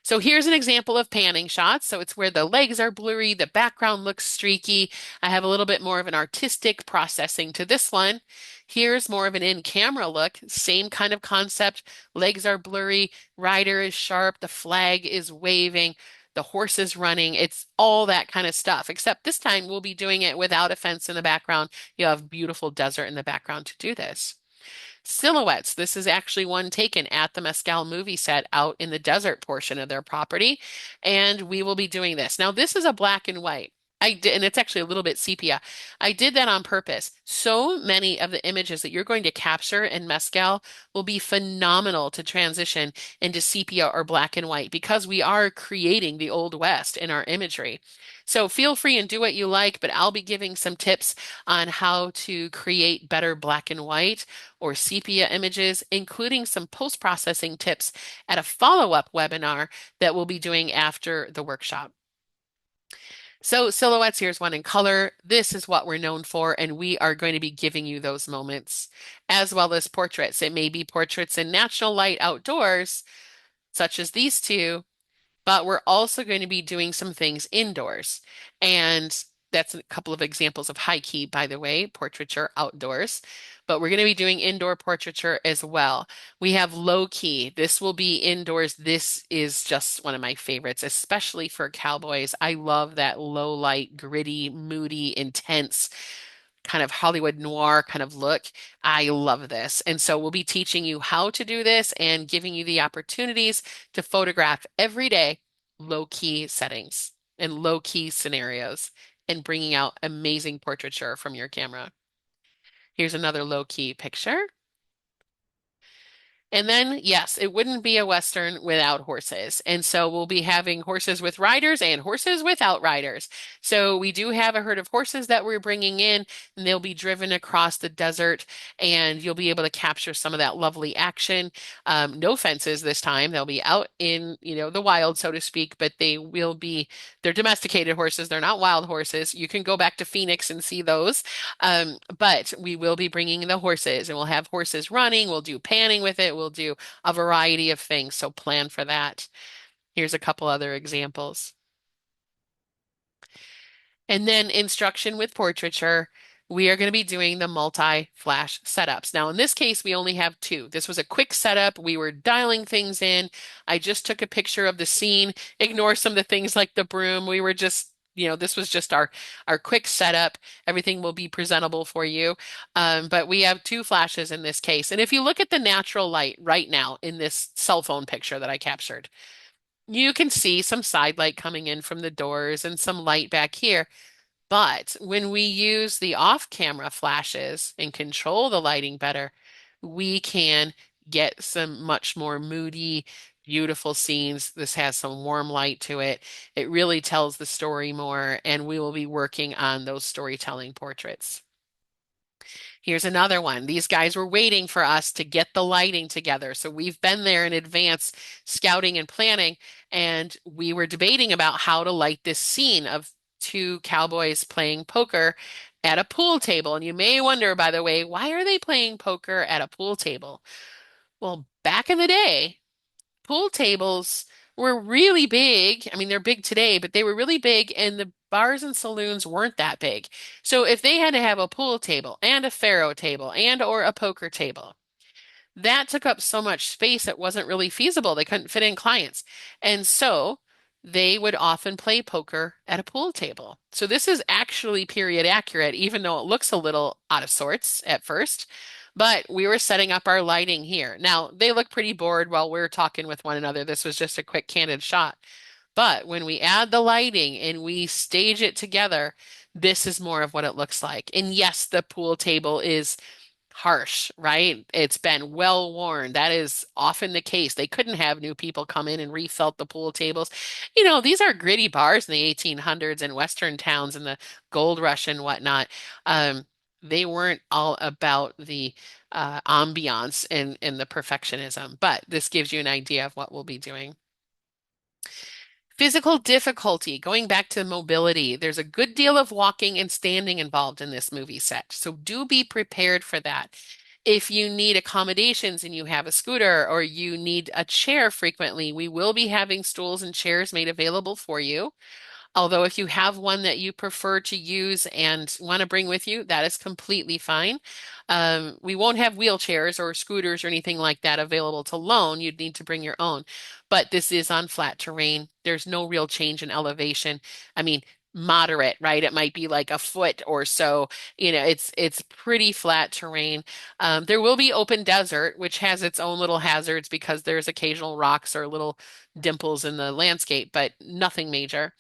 A: So here's an example of panning shots. So it's where the legs are blurry, the background looks streaky. I have a little bit more of an artistic processing to this one. Here's more of an in-camera look, same kind of concept. Legs are blurry, rider is sharp, the flag is waving, the horse is running. It's all that kind of stuff, except this time we'll be doing it without a fence in the background. You have beautiful desert in the background to do this. Silhouettes. This is actually one taken at the Mescal Movie Set out in the desert portion of their property. And we will be doing this. Now, this is a black and white. I did, and it's actually a little bit sepia. I did that on purpose. So many of the images that you're going to capture in Mescal will be phenomenal to transition into sepia or black and white because we are creating the Old West in our imagery. So feel free and do what you like, but I'll be giving some tips on how to create better black and white or sepia images, including some post-processing tips at a follow-up webinar that we'll be doing after the workshop. So silhouettes, here's one in color. This is what we're known for, and we are going to be giving you those moments, as well as portraits. It may be portraits in natural light outdoors, such as these two, but we're also going to be doing some things indoors. And that's a couple of examples of high key, by the way, portraiture outdoors. But we're going to be doing indoor portraiture as well. We have low key. This will be indoors. This is just one of my favorites, especially for cowboys. I love that low light, gritty, moody, intense kind of Hollywood noir kind of look. I love this. And so we'll be teaching you how to do this and giving you the opportunities to photograph every day low key settings and low key scenarios and bringing out amazing portraiture from your camera. Here's another low key picture. And then, yes, it wouldn't be a Western without horses. And so we'll be having horses with riders and horses without riders. So we do have a herd of horses that we're bringing in, and they'll be driven across the desert, and you'll be able to capture some of that lovely action. No fences this time. They'll be out in, the wild, so to speak, but they're domesticated horses. They're not wild horses. You can go back to Phoenix and see those. But we will be bringing the horses and we'll have horses running. We'll do panning with it. We'll do a variety of things. So plan for that. Here's a couple other examples. And then instruction with portraiture. We are going to be doing the multi-flash setups. Now, in this case, we only have two. This was a quick setup. We were dialing things in. I just took a picture of the scene. Ignore some of the things like the broom. We were just, this was just our quick setup. Everything will be presentable for you. But we have two flashes in this case. And if you look at the natural light right now in this cell phone picture that I captured, you can see some side light coming in from the doors and some light back here. But when we use the off-camera flashes and control the lighting better, we can get some much more moody, beautiful scenes. This has some warm light to it. It really tells the story more, and we will be working on those storytelling portraits. Here's another one. These guys were waiting for us to get the lighting together. So we've been there in advance scouting and planning, and we were debating about how to light this scene of two cowboys playing poker at a pool table. And you may wonder, by the way, why are they playing poker at a pool table? Well, back in the day, pool tables were really big. I mean, they're big today, but they were really big, and the bars and saloons weren't that big. So if they had to have a pool table and a faro table and or a poker table, that took up so much space it wasn't really feasible. They couldn't fit in clients. And so they would often play poker at a pool table. So this is actually period accurate, even though it looks a little out of sorts at first. But we were setting up our lighting here. Now, they look pretty bored while we're talking with one another. This was just a quick candid shot. But when we add the lighting and we stage it together, this is more of what it looks like. And yes, the pool table is harsh, right? It's been well worn. That is often the case. They couldn't have new people come in and refelt the pool tables. These are gritty bars in the 1800s in Western towns and the gold rush and whatnot. They weren't all about the ambiance and the perfectionism, but this gives you an idea of what we'll be doing. Physical difficulty, going back to mobility, there's a good deal of walking and standing involved in this movie set. So do be prepared for that. If you need accommodations and you have a scooter or you need a chair frequently, we will be having stools and chairs made available for you. Although if you have one that you prefer to use and want to bring with you, that is completely fine. We won't have wheelchairs or scooters or anything like that available to loan. You'd need to bring your own. But this is on flat terrain. There's no real change in elevation. I mean, moderate, right? It might be like a foot or so. It's pretty flat terrain. There will be open desert, which has its own little hazards because there's occasional rocks or little dimples in the landscape, but nothing major.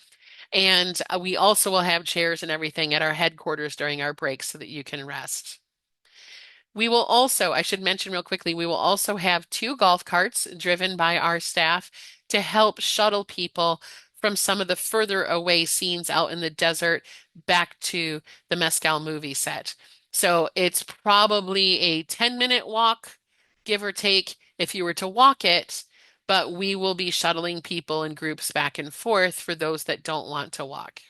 A: And we also will have chairs and everything at our headquarters during our breaks so that you can rest. We will also, I should mention real quickly, we will also have two golf carts driven by our staff to help shuttle people from some of the further away scenes out in the desert back to the Mescal movie set. So it's probably a 10-minute walk, give or take, if you were to walk it, but we will be shuttling people in groups back and forth for those that don't want to walk.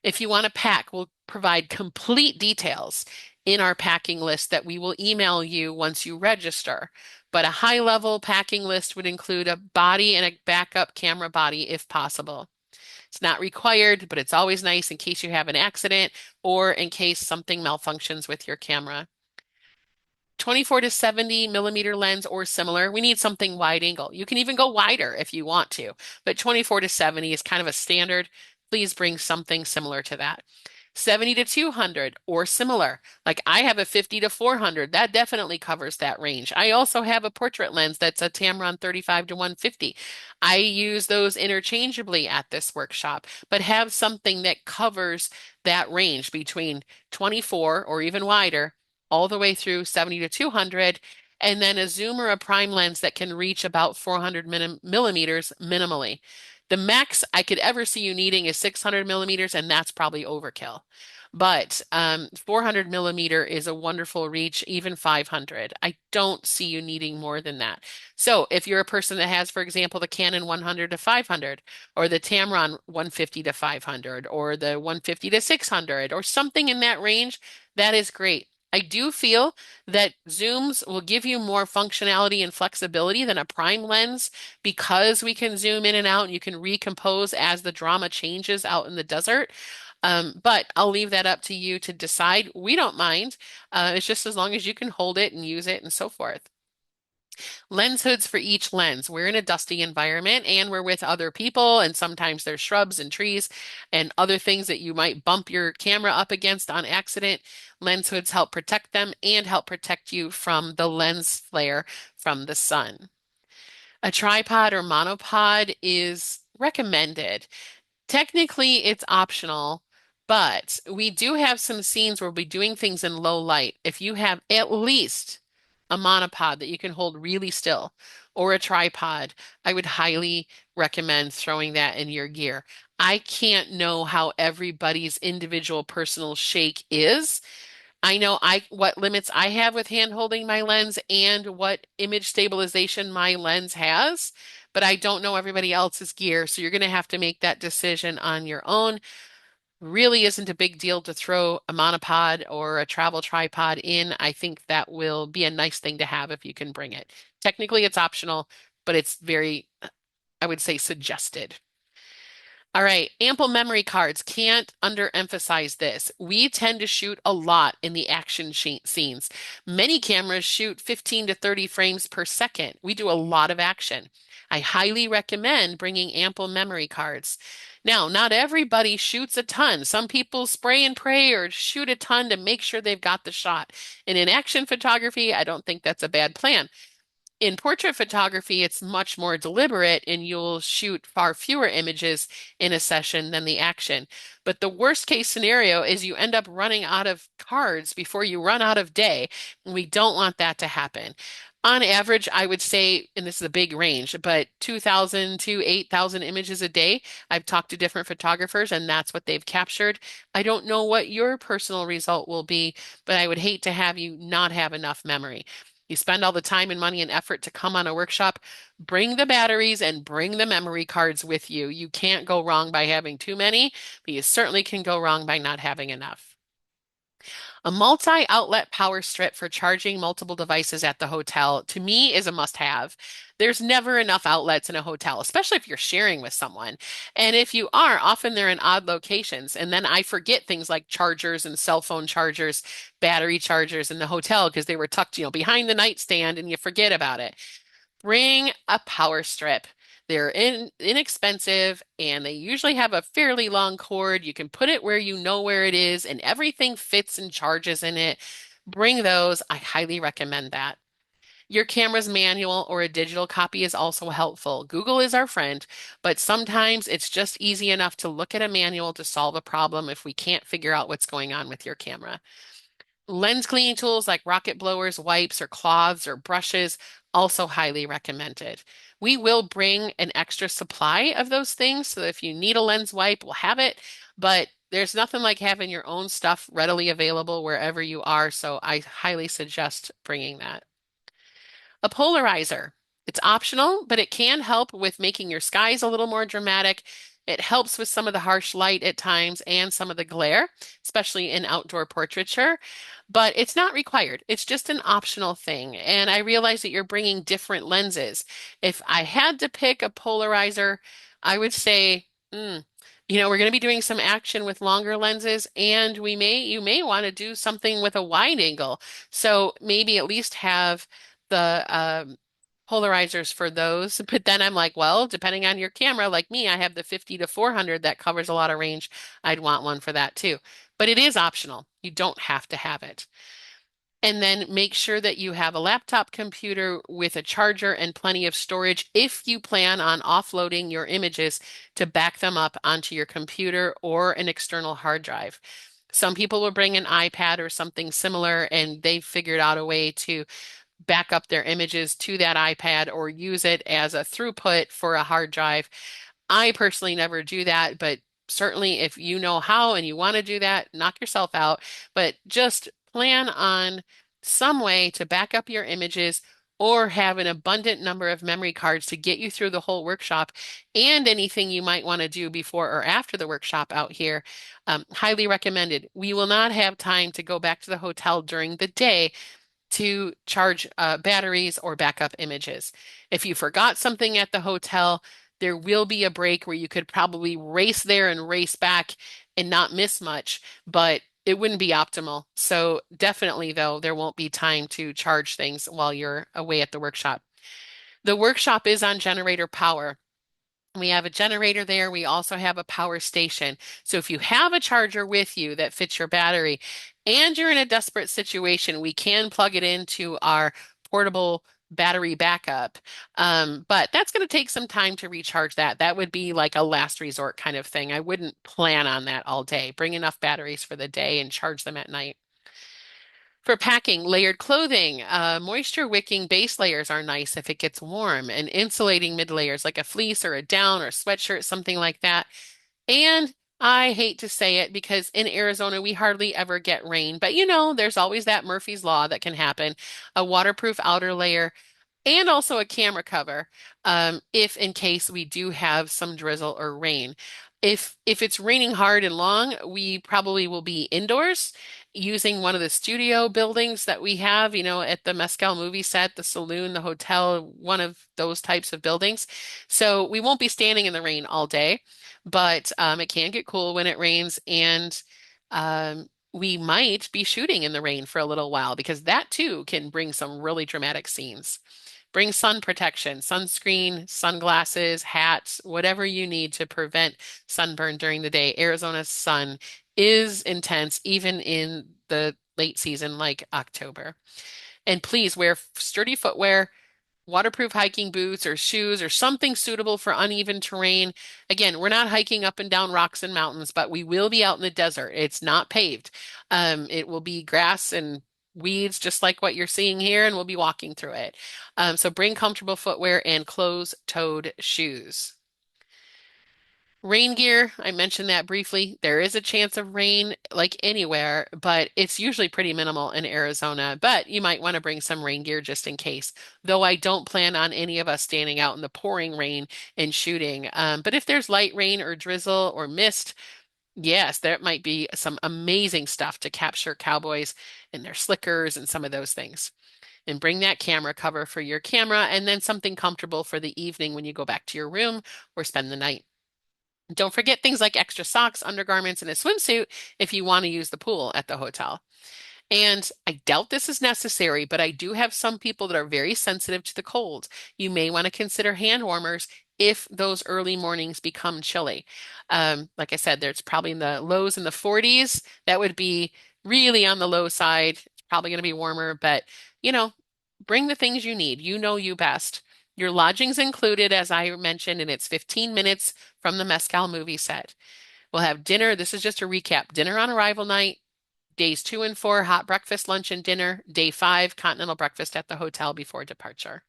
A: If you want to pack, we'll provide complete details in our packing list that we will email you once you register. But a high level packing list would include a body and a backup camera body if possible. It's not required, but it's always nice in case you have an accident or in case something malfunctions with your camera. 24 to 70 millimeter lens or similar. We need something wide angle. You can even go wider if you want to, but 24 to 70 is kind of a standard. Please bring something similar to that. 70 to 200 or similar. Like I have a 50 to 400. That definitely covers that range. I also have a portrait lens that's a Tamron 35 to 150. I use those interchangeably at this workshop, but have something that covers that range between 24 or even wider all the way through 70 to 200, and then a zoom or a prime lens that can reach about 400 millimeters minimally. The max I could ever see you needing is 600 millimeters, and that's probably overkill. But 400 millimeter is a wonderful reach, even 500. I don't see you needing more than that. So if you're a person that has, for example, the Canon 100 to 500, or the Tamron 150 to 500, or the 150 to 600, or something in that range, that is great. I do feel that zooms will give you more functionality and flexibility than a prime lens because we can zoom in and out and you can recompose as the drama changes out in the desert. But I'll leave that up to you to decide. We don't mind. It's just as long as you can hold it and use it and so forth. Lens hoods for each lens. We're in a dusty environment and we're with other people, and sometimes there's shrubs and trees and other things that you might bump your camera up against on accident. Lens hoods help protect them and help protect you from the lens flare from the sun. A tripod or monopod is recommended. Technically, it's optional, but we do have some scenes where we'll be doing things in low light. If you have at least a monopod that you can hold really still or a tripod, I would highly recommend throwing that in your gear. I can't know how everybody's individual personal shake is. I know what limits I have with hand holding my lens and what image stabilization my lens has, but I don't know everybody else's gear, so you're going to have to make that decision on your own. Really isn't a big deal to throw a monopod or a travel tripod in. I think that will be a nice thing to have if you can bring it. Technically, it's optional, but it's very, I would say, suggested. All right, ample memory cards. Can't underemphasize this. We tend to shoot a lot in the action scenes. Many cameras shoot 15 to 30 frames per second. We do a lot of action. I highly recommend bringing ample memory cards. Now, not everybody shoots a ton. Some people spray and pray or shoot a ton to make sure they've got the shot. And in action photography, I don't think that's a bad plan. In portrait photography, it's much more deliberate and you'll shoot far fewer images in a session than the action. But the worst case scenario is you end up running out of cards before you run out of day. And we don't want that to happen. On average, I would say, and this is a big range, but 2,000 to 8,000 images a day. I've talked to different photographers and that's what they've captured. I don't know what your personal result will be, but I would hate to have you not have enough memory. You spend all the time and money and effort to come on a workshop, bring the batteries and bring the memory cards with you. You can't go wrong by having too many, but you certainly can go wrong by not having enough. A multi-outlet power strip for charging multiple devices at the hotel, to me, is a must-have. There's never enough outlets in a hotel, especially if you're sharing with someone. And if you are, often they're in odd locations. And then I forget things like chargers and cell phone chargers, battery chargers in the hotel because they were tucked, behind the nightstand and you forget about it. Bring a power strip. They're inexpensive and they usually have a fairly long cord. You can put it where you know where it is and everything fits and charges in it. Bring those. I highly recommend that. Your camera's manual or a digital copy is also helpful. Google is our friend, but sometimes it's just easy enough to look at a manual to solve a problem if we can't figure out what's going on with your camera. Lens cleaning tools like rocket blowers, wipes, or cloths or brushes, also highly recommended. We will bring an extra supply of those things, so that if you need a lens wipe, we'll have it, but there's nothing like having your own stuff readily available wherever you are, so I highly suggest bringing that. A polarizer. It's optional, but it can help with making your skies a little more dramatic. It helps with some of the harsh light at times and some of the glare, especially in outdoor portraiture, but it's not required. It's just an optional thing. And I realize that you're bringing different lenses. If I had to pick a polarizer, I would say, we're going to be doing some action with longer lenses, and you may want to do something with a wide angle. So maybe at least have the polarizers for those. But then I'm like, well, depending on your camera, like me, I have the 50 to 400 that covers a lot of range. I'd want one for that too. But it is optional. You don't have to have it. And then make sure that you have a laptop computer with a charger and plenty of storage if you plan on offloading your images to back them up onto your computer or an external hard drive. Some people will bring an iPad or something similar, and they've figured out a way to back up their images to that iPad or use it as a throughput for a hard drive. I personally never do that, but certainly if you know how and you want to do that, knock yourself out. But just plan on some way to back up your images or have an abundant number of memory cards to get you through the whole workshop and anything you might want to do before or after the workshop out here. Highly recommended. We will not have time to go back to the hotel during the day to charge batteries or backup images. If you forgot something at the hotel, there will be a break where you could probably race there and race back and not miss much, but it wouldn't be optimal. So definitely, though, there won't be time to charge things while you're away at the workshop. The workshop is on generator power. We have a generator there. We also have a power station. So if you have a charger with you that fits your battery and you're in a desperate situation, we can plug it into our portable battery backup. But that's going to take some time to recharge that. That would be like a last resort kind of thing. I wouldn't plan on that all day. Bring enough batteries for the day and charge them at night. For packing, layered clothing, moisture wicking base layers are nice if it gets warm, and insulating mid layers like a fleece or a down or a sweatshirt, something like that. And I hate to say it because in Arizona we hardly ever get rain, but there's always that Murphy's Law that can happen. A waterproof outer layer and also a camera cover, if in case we do have some drizzle or rain. If it's raining hard and long, we probably will be indoors using one of the studio buildings that we have, at the Mescal Movie Set, the saloon, the hotel, one of those types of buildings. So we won't be standing in the rain all day, but it can get cool when it rains, and we might be shooting in the rain for a little while because that too can bring some really dramatic scenes. Bring sun protection, sunscreen, sunglasses, hats, whatever you need to prevent sunburn during the day. Arizona's sun is intense, even in the late season like October. And please wear sturdy footwear, waterproof hiking boots or shoes or something suitable for uneven terrain. Again, we're not hiking up and down rocks and mountains, but we will be out in the desert. It's not paved. It will be grass and weeds, just like what you're seeing here, and we'll be walking through it. So bring comfortable footwear and closed-toed shoes. Rain gear, I mentioned that briefly. There is a chance of rain like anywhere, but it's usually pretty minimal in Arizona. But you might want to bring some rain gear just in case. Though I don't plan on any of us standing out in the pouring rain and shooting. But if there's light rain or drizzle or mist, yes, there might be some amazing stuff to capture cowboys and their slickers and some of those things. And bring that camera cover for your camera and then something comfortable for the evening when you go back to your room or spend the night. Don't forget things like extra socks, undergarments, and a swimsuit if you want to use the pool at the hotel. And I doubt this is necessary, but I do have some people that are very sensitive to the cold. You may want to consider hand warmers if those early mornings become chilly. Like I said, there's probably in the lows in the 40s. That would be really on the low side. It's probably going to be warmer, but you know, Bring the things you need. You know you best. Your lodging's included, as I mentioned, and it's 15 minutes from the Mescal movie set. We'll have dinner. This is just a recap. Dinner on arrival night. Days 2 and 4, hot breakfast, lunch, and dinner. Day 5, continental breakfast at the hotel before departure.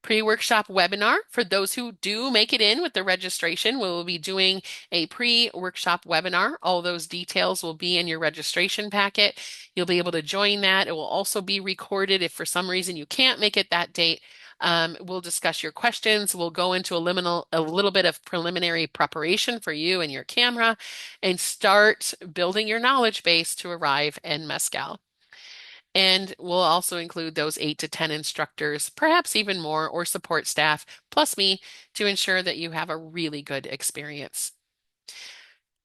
A: Pre-workshop webinar for those who do make it in with the registration. We'll be doing a pre-workshop webinar. All those details will be in your registration packet. You'll be able to join that. It will also be recorded if for some reason you can't make it that date. We'll discuss your questions. We'll go into a little bit of preliminary preparation for you and your camera and start building your knowledge base to arrive in Mescal. And we'll also include those 8 to 10 instructors, perhaps even more, or support staff, plus me, to ensure that you have a really good experience.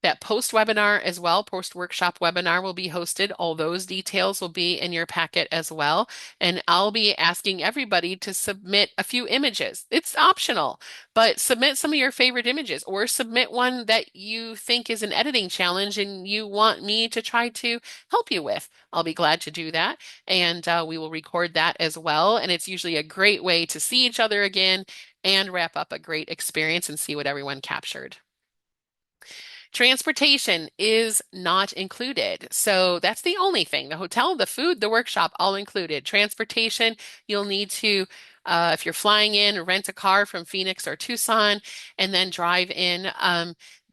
A: That post-webinar as well, post-workshop webinar will be hosted. All those details will be in your packet as well. And I'll be asking everybody to submit a few images. It's optional, but submit some of your favorite images or submit one that you think is an editing challenge and you want me to try to help you with. I'll be glad to do that. And we will record that as well. And it's usually a great way to see each other again and wrap up a great experience and see what everyone captured. Transportation is not included. So that's the only thing. The hotel, the food, the workshop, all included. Transportation, you'll need to, if you're flying in, rent a car from Phoenix or Tucson and then drive in.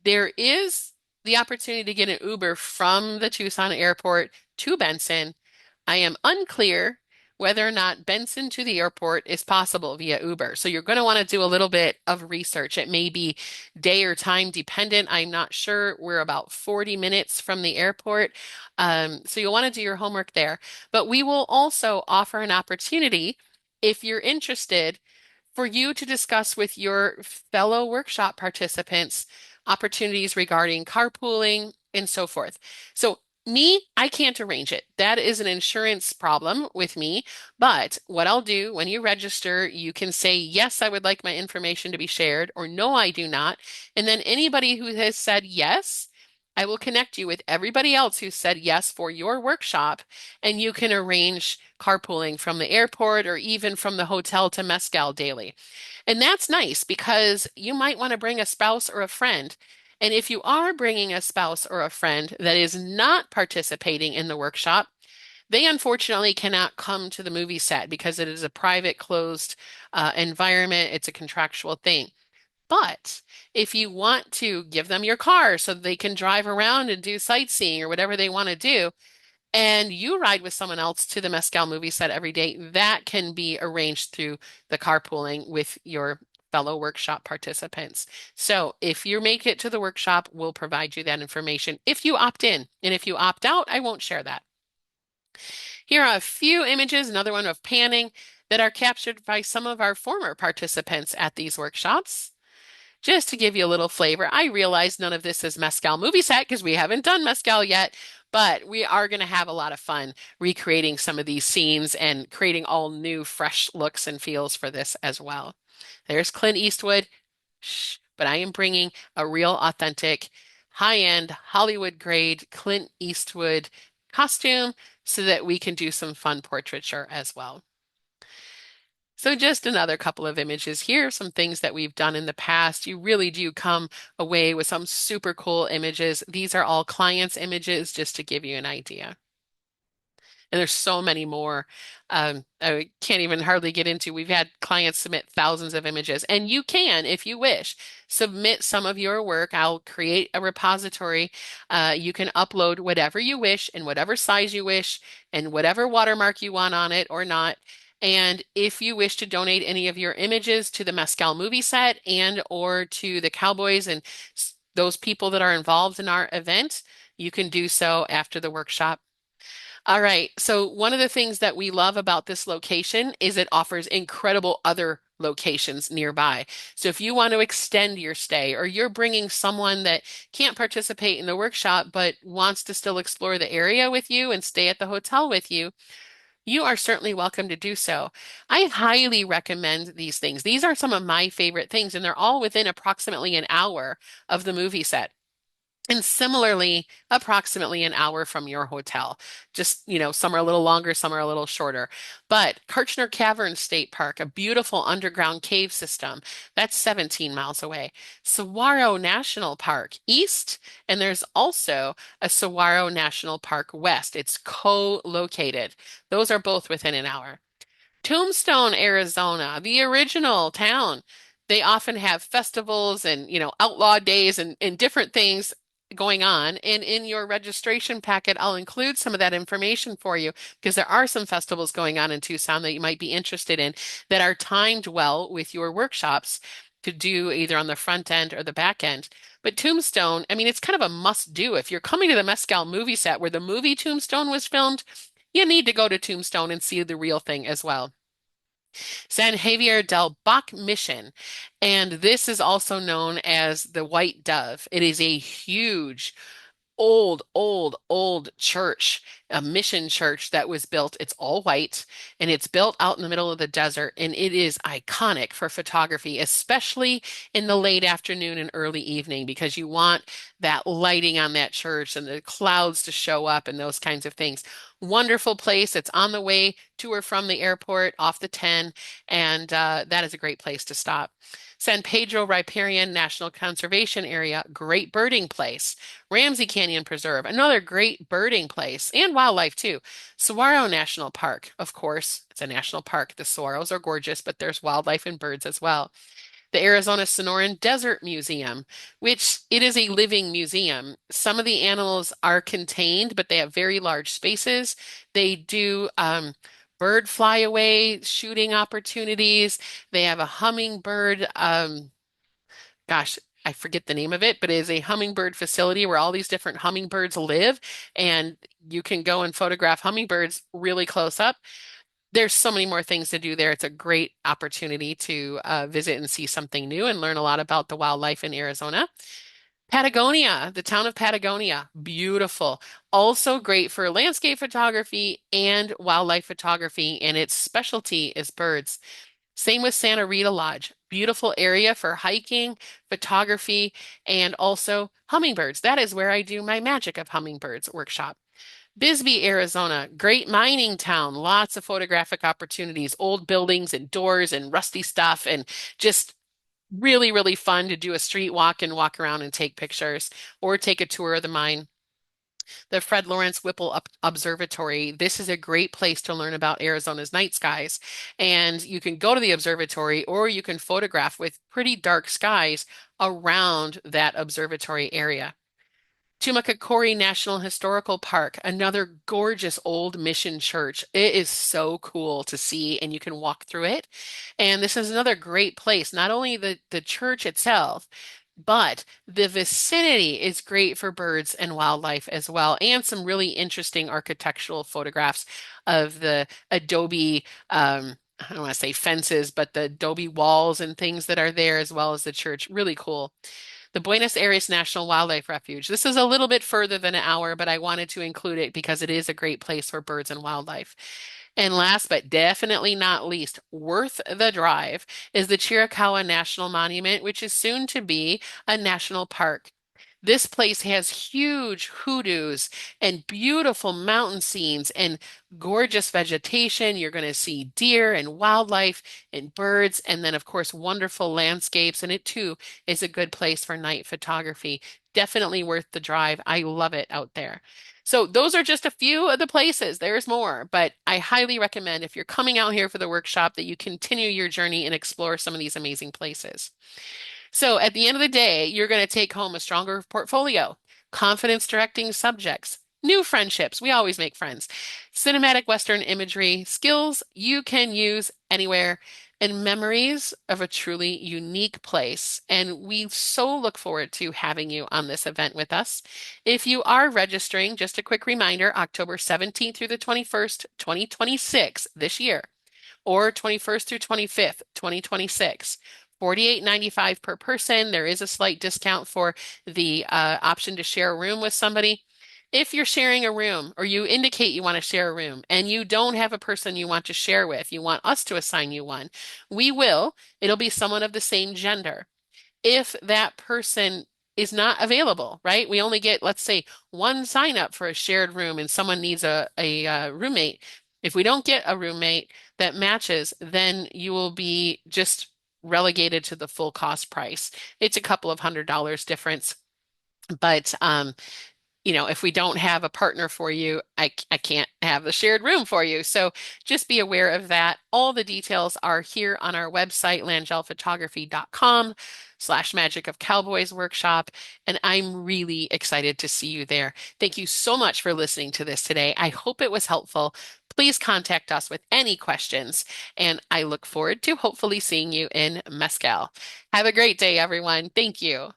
A: There is the opportunity to get an Uber from the Tucson airport to Benson. I am unclear whether or not Benson to the airport is possible via Uber. So you're going to want to do a little bit of research. It may be day or time dependent. I'm not sure. We're about 40 minutes from the airport. So you'll want to do your homework there. But we will also offer an opportunity, if you're interested, for you to discuss with your fellow workshop participants opportunities regarding carpooling and so forth. So me, I can't arrange it. That is an insurance problem with me. But what I'll do when you register, you can say, yes, I would like my information to be shared, or no, I do not. And then anybody who has said yes, I will connect you with everybody else who said yes for your workshop, and you can arrange carpooling from the airport or even from the hotel to Mescal daily. And that's nice because you might want to bring a spouse or a friend. And if you are bringing a spouse or a friend that is not participating in the workshop, they unfortunately cannot come to the movie set because it is a private, closed environment. It's a contractual thing. But if you want to give them your car so they can drive around and do sightseeing or whatever they want to do, and you ride with someone else to the Mescal movie set every day, that can be arranged through the carpooling with your fellow workshop participants. So if you make it to the workshop, we'll provide you that information if you opt in. And if you opt out, I won't share that. Here are a few images, another one of panning, that are captured by some of our former participants at these workshops. Just to give you a little flavor, I realize none of this is Mescal Movie Set because we haven't done Mescal yet, but we are going to have a lot of fun recreating some of these scenes and creating all new, fresh looks and feels for this as well. There's Clint Eastwood, shh, but I am bringing a real, authentic, high-end, Hollywood-grade Clint Eastwood costume so that we can do some fun portraiture as well. So just another couple of images here, some things that we've done in the past. You really do come away with some super cool images. These are all clients' images, just to give you an idea. And there's so many more. I can't even hardly get into. We've had clients submit thousands of images, and you can, if you wish, submit some of your work. I'll create a repository. You can upload whatever you wish in whatever size you wish and whatever watermark you want on it or not. And if you wish to donate any of your images to the Mescal movie set and or to the Cowboys and those people that are involved in our event, you can do so after the workshop. All right. So one of the things that we love about this location is it offers incredible other locations nearby. So if you want to extend your stay or you're bringing someone that can't participate in the workshop but wants to still explore the area with you and stay at the hotel with you, you are certainly welcome to do so. I highly recommend these things. These are some of my favorite things, and they're all within approximately an hour of the movie set. And similarly, approximately an hour from your hotel. Just, some are a little longer, some are a little shorter. But Kartchner Cavern State Park, a beautiful underground cave system, that's 17 miles away. Saguaro National Park east, and there's also a Saguaro National Park west. It's co-located. Those are both within an hour. Tombstone, Arizona, the original town. They often have festivals and, outlaw days and different things going on. And in your registration packet, I'll include some of that information for you because there are some festivals going on in Tucson that you might be interested in that are timed well with your workshops to do either on the front end or the back end. But Tombstone, I mean, it's kind of a must do. If you're coming to the Mescal movie set where the movie Tombstone was filmed, you need to go to Tombstone and see the real thing as well. San Javier del Bac Mission, and this is also known as the White Dove. It is a huge old church, a mission church that was built. It's all white and it's built out in the middle of the desert. And it is iconic for photography, especially in the late afternoon and early evening, because you want that lighting on that church and the clouds to show up and those kinds of things. Wonderful place. It's on the way to or from the airport off the 10, and that is a great place to stop. San Pedro Riparian National Conservation Area, great birding place. Ramsey Canyon Preserve, another great birding place and wildlife too. Saguaro National Park, of course, it's a national park. The saguaros are gorgeous, but there's wildlife and birds as well. The Arizona Sonoran Desert Museum, which it is a living museum. Some of the animals are contained, but they have very large spaces. They do bird flyaway shooting opportunities. They have a hummingbird. Gosh, I forget the name of it, but it is a hummingbird facility where all these different hummingbirds live, and you can go and photograph hummingbirds really close up. There's so many more things to do there. It's a great opportunity to visit and see something new and learn a lot about the wildlife in Arizona. Patagonia, the town of Patagonia, beautiful. Also great for landscape photography and wildlife photography, and its specialty is birds. Same with Santa Rita Lodge. Beautiful area for hiking, photography, and also hummingbirds. That is where I do my Magic of Hummingbirds workshop. Bisbee, Arizona, great mining town, lots of photographic opportunities, old buildings and doors and rusty stuff, and just really, really fun to do a street walk and walk around and take pictures or take a tour of the mine. The Fred Lawrence Whipple Observatory. This is a great place to learn about Arizona's night skies. And you can go to the observatory or you can photograph with pretty dark skies around that observatory area. Tumacacori National Historical Park, another gorgeous old mission church. It is so cool to see, and you can walk through it. And this is another great place. Not only the church itself, but the vicinity is great for birds and wildlife as well, and some really interesting architectural photographs of the adobe, I don't want to say fences, but the adobe walls and things that are there, as well as the church. Really cool. The Buenos Aires National Wildlife Refuge. This is a little bit further than an hour, but I wanted to include it because it is a great place for birds and wildlife. And last but definitely not least, worth the drive is the Chiricahua National Monument, which is soon to be a national park. This place has huge hoodoos and beautiful mountain scenes and gorgeous vegetation. You're going to see deer and wildlife and birds, and then, of course, wonderful landscapes. And it too is a good place for night photography. Definitely worth the drive. I love it out there. So, those are just a few of the places. There's more, but I highly recommend if you're coming out here for the workshop that you continue your journey and explore some of these amazing places. So at the end of the day, you're going to take home a stronger portfolio, confidence directing subjects, new friendships. We always make friends, cinematic Western imagery, skills you can use anywhere, and memories of a truly unique place. And we so look forward to having you on this event with us. If you are registering, just a quick reminder, October 17th through the 21st, 2026, this year, or 21st through 25th, 2026. $48.95 per person. There is a slight discount for the option to share a room with somebody. If you're sharing a room or you indicate you want to share a room and you don't have a person you want to share with, you want us to assign you one, we will. It'll be someone of the same gender. If that person is not available, right? We only get, let's say, one sign up for a shared room and someone needs a roommate. If we don't get a roommate that matches, then you will be just relegated to the full cost price. It's a couple of $100 difference, but if we don't have a partner for you, I can't have the shared room for you. So just be aware of that. All the details are here on our website, langelphotography.com/magic of cowboys workshop. And I'm really excited to see you there. Thank you so much for listening to this today. I hope it was helpful. Please contact us with any questions, and I look forward to hopefully seeing you in Mescal. Have a great day, everyone. Thank you.